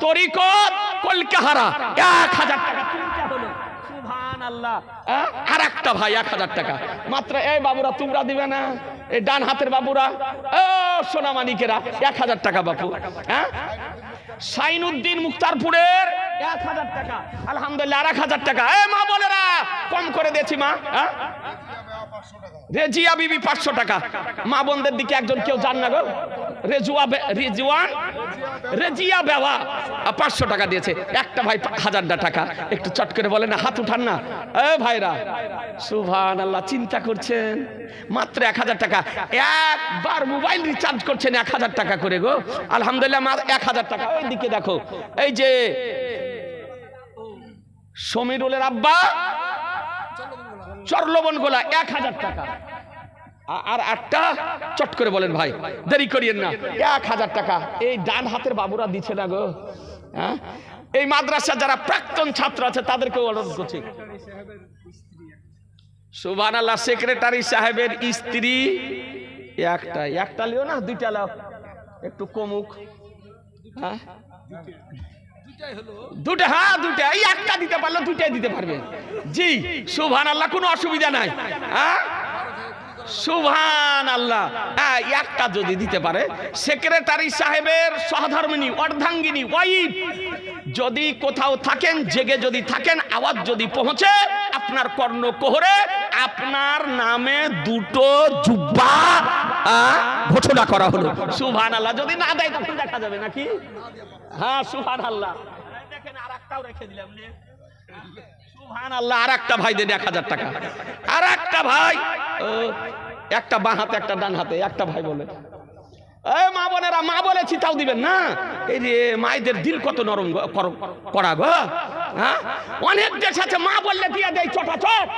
তরিকত কলকাহারা 1,000 টাকা, তিনটা হলো। সুবহানাল্লাহ। আর একটা ভাই 1,000 টাকা মাত্র। এই বাবুরা, তোমরা দিবে না? এই ডান হাতের বাবুরা, ও সোনামানিকেরা, 1,000 টাকা বাপু। শাইনুদ্দিন মুক্তারপুরের 1000 টাকা, আলহামদুলিল্লাহ। আর 1000 টাকা। এ মা বোনেরা, কম করে দিয়েছি মা। হ্যাঁ, রেজিয়া বিবি 500 টাকা। মা বোনদের দিকে একজন কেউ যান না গো। রেজিয়া বেওয়া 500 টাকা দিয়েছে। একটা ভাই 1000 টাকা। একটু চট করে বলেন না, হাত উঠান না। এ ভাইরা, সুবহানাল্লাহ, চিন্তা করছেন মাত্র 1000 টাকা। একবার মোবাইল রিচার্জ করছেন 1000 টাকা করে গো। আলহামদুলিল্লাহ, 1000 টাকা। ওই দিকে দেখো, এই যে সমীরুলের আব্বা চরলবন গোলা 1000 টাকা। আর একটা চট করে বলেন ভাই, দেরি করিয়েন না, 1000 টাকা। এই ডান হাতের বাবুরা দিচ্ছে না গো। হ্যাঁ, এই মাদ্রাসা যারা প্রাক্তন ছাত্র আছে তাদেরকে অনুরোধ করছি। সুবহানাল্লাহ, সেক্রেটারি সাহেবের স্ত্রী একটা লিও না, 2টা লাও, একটু কমুক। হ্যাঁ, 2টা। হ্যাঁ, 2টা। এই একটা দিতে পারলে 2টাই দিতে পারবে। জি, সুবহানাল্লাহ, কোনো অসুবিধা নাই। হ্যাঁ, সুবহানাল্লাহ, একটা যদি দিতে পারে। সেক্রেটারি সাহেবের সহধর্মিনী, অর্ধাঙ্গিনী, ওয়াইফ যদি কোথাও থাকেন, জেগে যদি থাকেন, আওয়াজ যদি পৌঁছে আপনার কর্ণকোহরে, আপনার নামে 2টো জুব্বা ঘোষণা করা হলো। সুবহানাল্লাহ। যদি না দেয় তখন দেখা যাবে নাকি? হ্যাঁ, সুবহানাল্লাহ। দেখেন, আরেকটাও রেখে দিলাম। সুবহানাল্লাহ, আরেকটা ভাই দেন 1000 টাকা। আরেকটা ভাই, একটা বাঁ হাতে একটা ডান হাতে, একটা ভাই বলে, এই মা বোনেরা, মা বলেছি তাও দিবেন না। এই রে, মায়েদের দিল কত নরম করা গো। হ্যাঁ, অনেক দেশ আছে মা বললে দিয়ে দেয় চটাচট।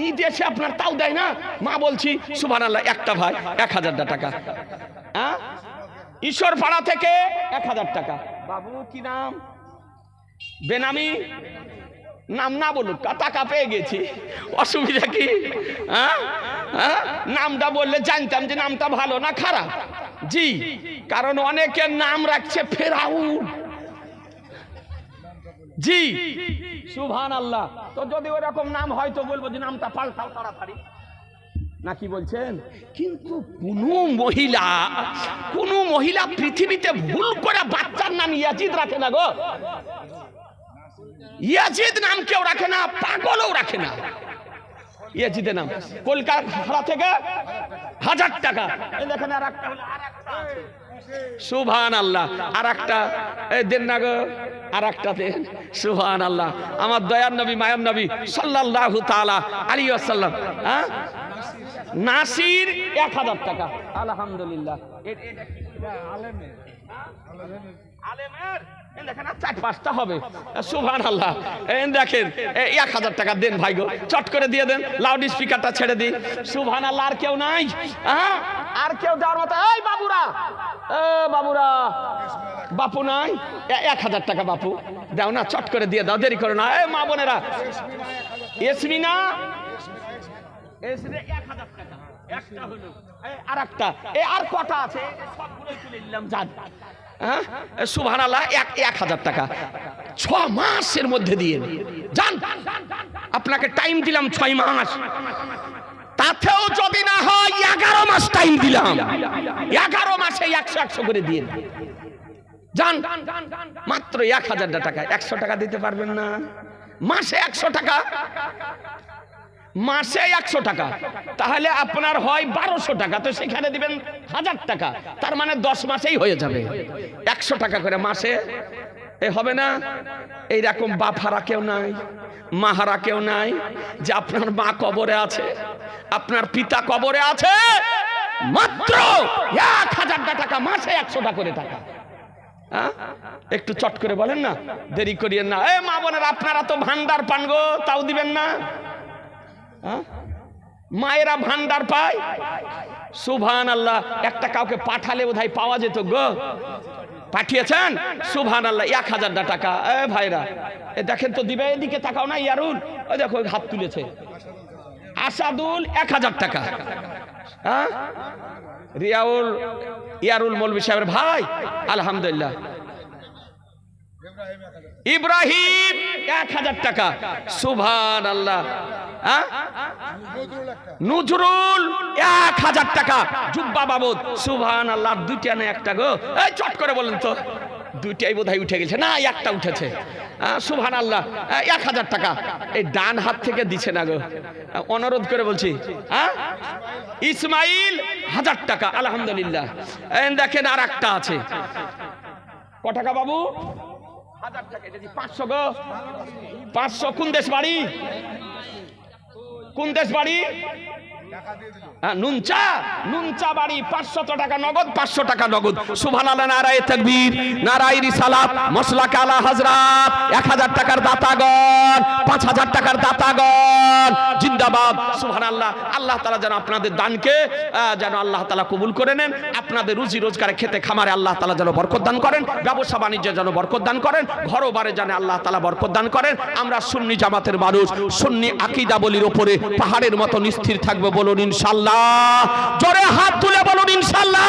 এই দেশে আপনার তাও দেয় না। মা বলছি, সুবহানাল্লাহ। একটা ভাই 1000 টাকা। হ্যাঁ, ঈশ্বর পাড়া থেকে 1000 টাকা। বাবু কি নাম? বেনামি নাম না বলুক, টাকা পেয়ে গেছি, অসুবিধা কি? হ্যাঁ, নামটা বললে জানতাম যে নামটা ভালো না খারাপ। জি, কারণ অনেকের নাম রাখছে ফেরাউন। জি, সুবহানাল্লাহ। তো যদি ওরকম নাম হয় তো বলবো যে নামটা পাল্টাও তাড়াতাড়ি, না কি বলছেন? কিন্তু কোন মহিলা পৃথিবীতে ভুল করে বাচ্চার নাম ইয়াজিদ রাখে না গো। ইয়াজিদ নাম কেউ রাখে না, পাগলও রাখে না। ইয়াজিদের নাম কলকাতা থেকে 1000 টাকা। দেখেন, আর একটা সুবহানাল্লাহ, আর একটা দেন না গো, আর একটা দেন। সুবহানাল্লাহ, আমার দয়ার নবী, মায়ার নবী সাল্লাল্লাহু তাআলা আলাইহি ওয়াসাল্লাম। হ্যাঁ, নাসির 1000 টাকা। আলহামদুলিল্লাহ। আলেমের দেখেন 4-5টা হবে। সুবহানাল্লাহ। দেখেন, 1000 টাকা দেন ভাই গো, চট করে দিয়ে দেন। লাউড স্পিকারটা ছেড়ে দিন। সুবহানাল্লাহ। আর কেউ নাই? হ্যাঁ, আর কেউ দেওয়ার মতো? এই বাবুরা, বাবুরা, বাপু নাই? 1000 টাকা বাপু দাও না, চট করে দিয়ে দাও, দেরি করো না। এই মা বোনেরা, ইয়াসমিনা 1000 টাকা। একটা হলো, আর একটা, আর কটা আছে সবগুলোই তুলে নিলাম। যান। হ্যাঁ, সুবহানাল্লাহ। 1000 টাকা 6 মাসের মধ্যে দিয়ে যান। আপনাকে টাইম দিলাম 6 মাস, তাতেও যদি না হয় 11 মাস টাইম দিলাম। 11 মাসে 100 করে দিয়ে যান। মাত্র 1000 টাকা। 100 টাকা দিতে পারবেন না? মাসে 100 টাকা, মাসে 100 টাকা, তাহলে আপনার হয় 1200 টাকা। তো সেখানে দিবেন 1000 টাকা, তার মানে 10 মাসেই হয়ে যাবে। 100 টাকা করে মাসে হবে না? এইরকম বাফারা কেউ নাই, মাহারা কেউ নাই যে আপনার মা কবরে আছে, আপনার পিতা কবরে আছে। মাত্র 1000 টাকা মাসে, 100 টাকা করে টাকা। একটু চট করে বলেন না, দেরি করিয়েন না। এ মা বোনেরা, আপনারা তো ভান্ডার পান গো, তাও দিবেন না? মায়েরা ভান্ডার পায়। সুবহানাল্লাহ। একটা কাউকে পাঠালে বোধহয় পাওয়া যেত গো, পাঠিয়েছেন? সুবহানাল্লাহ। 1000 টাকা। এ ভাইরা, দেখেন তো দিবে। এদিকে তাকাও না। ইয়ারুল, ওই দেখো হাত তুলেছে। আসাদুল 1000 টাকা। হ্যাঁ, ইয়ারুল মৌলভী সাহেবের ভাই। আলহামদুলিল্লাহ। ইব্রাহিম 1000 টাকা। সুবহানাল্লাহ। নজরুল 1000 টাকা জুব্বা বাবদ। সুবহানাল্লাহ। 2টা না একটা গো? এই চট করে বলেন তো। দুইটাই বোধহয় উঠে গেছে, না একটা উঠেছে। সুবহানাল্লাহ, 1000 টাকা এই ডান হাত থেকে দিছে না গো, অনুরোধ করে বলছি। ইসমাইল 1000 টাকা, আলহামদুলিল্লাহ। দেখেন আর একটা আছে, ক টাকা বাবু? 1000 টাকা। এটা 500 গো, 500। কোন দেশ বাড়ি? কোন দেশ বাড়ি? নুনচা, নুনচা বাড়ি। 500 টাকা নগদ, 500 টাকা নগদ। সুবহানাল্লাহ, নারায়ে তাকবীর, নারায়ে রিসালাত, মাসলাকে আলা হযরত। 1000 টাকার দাতাগণ, 5000 টাকার দাতাগণ জিন্দাবাদ। সুবহানাল্লাহ। আল্লাহ তাআলা যেন আপনাদের দানকে যেন আল্লাহ তাআলা কবুল করে নেন। আপনাদের রুজি রোজগারে, খেতে খামারে আল্লাহ তাআলা যেন বরকত দান করেন। ব্যবসা বাণিজ্যে যেন বরকত দান করেন। ঘর বারে যেন আল্লাহ তাআলা বরকত দান করেন। আমরা সুন্নি জামাতের মানুষ, সুন্নি আকীদা বলির উপরে পাহাড়ের মতো স্থির থাকবে। বলুন ইনশাআল্লাহ। জোরে হাত তুলে বলুন ইনশাআল্লাহ।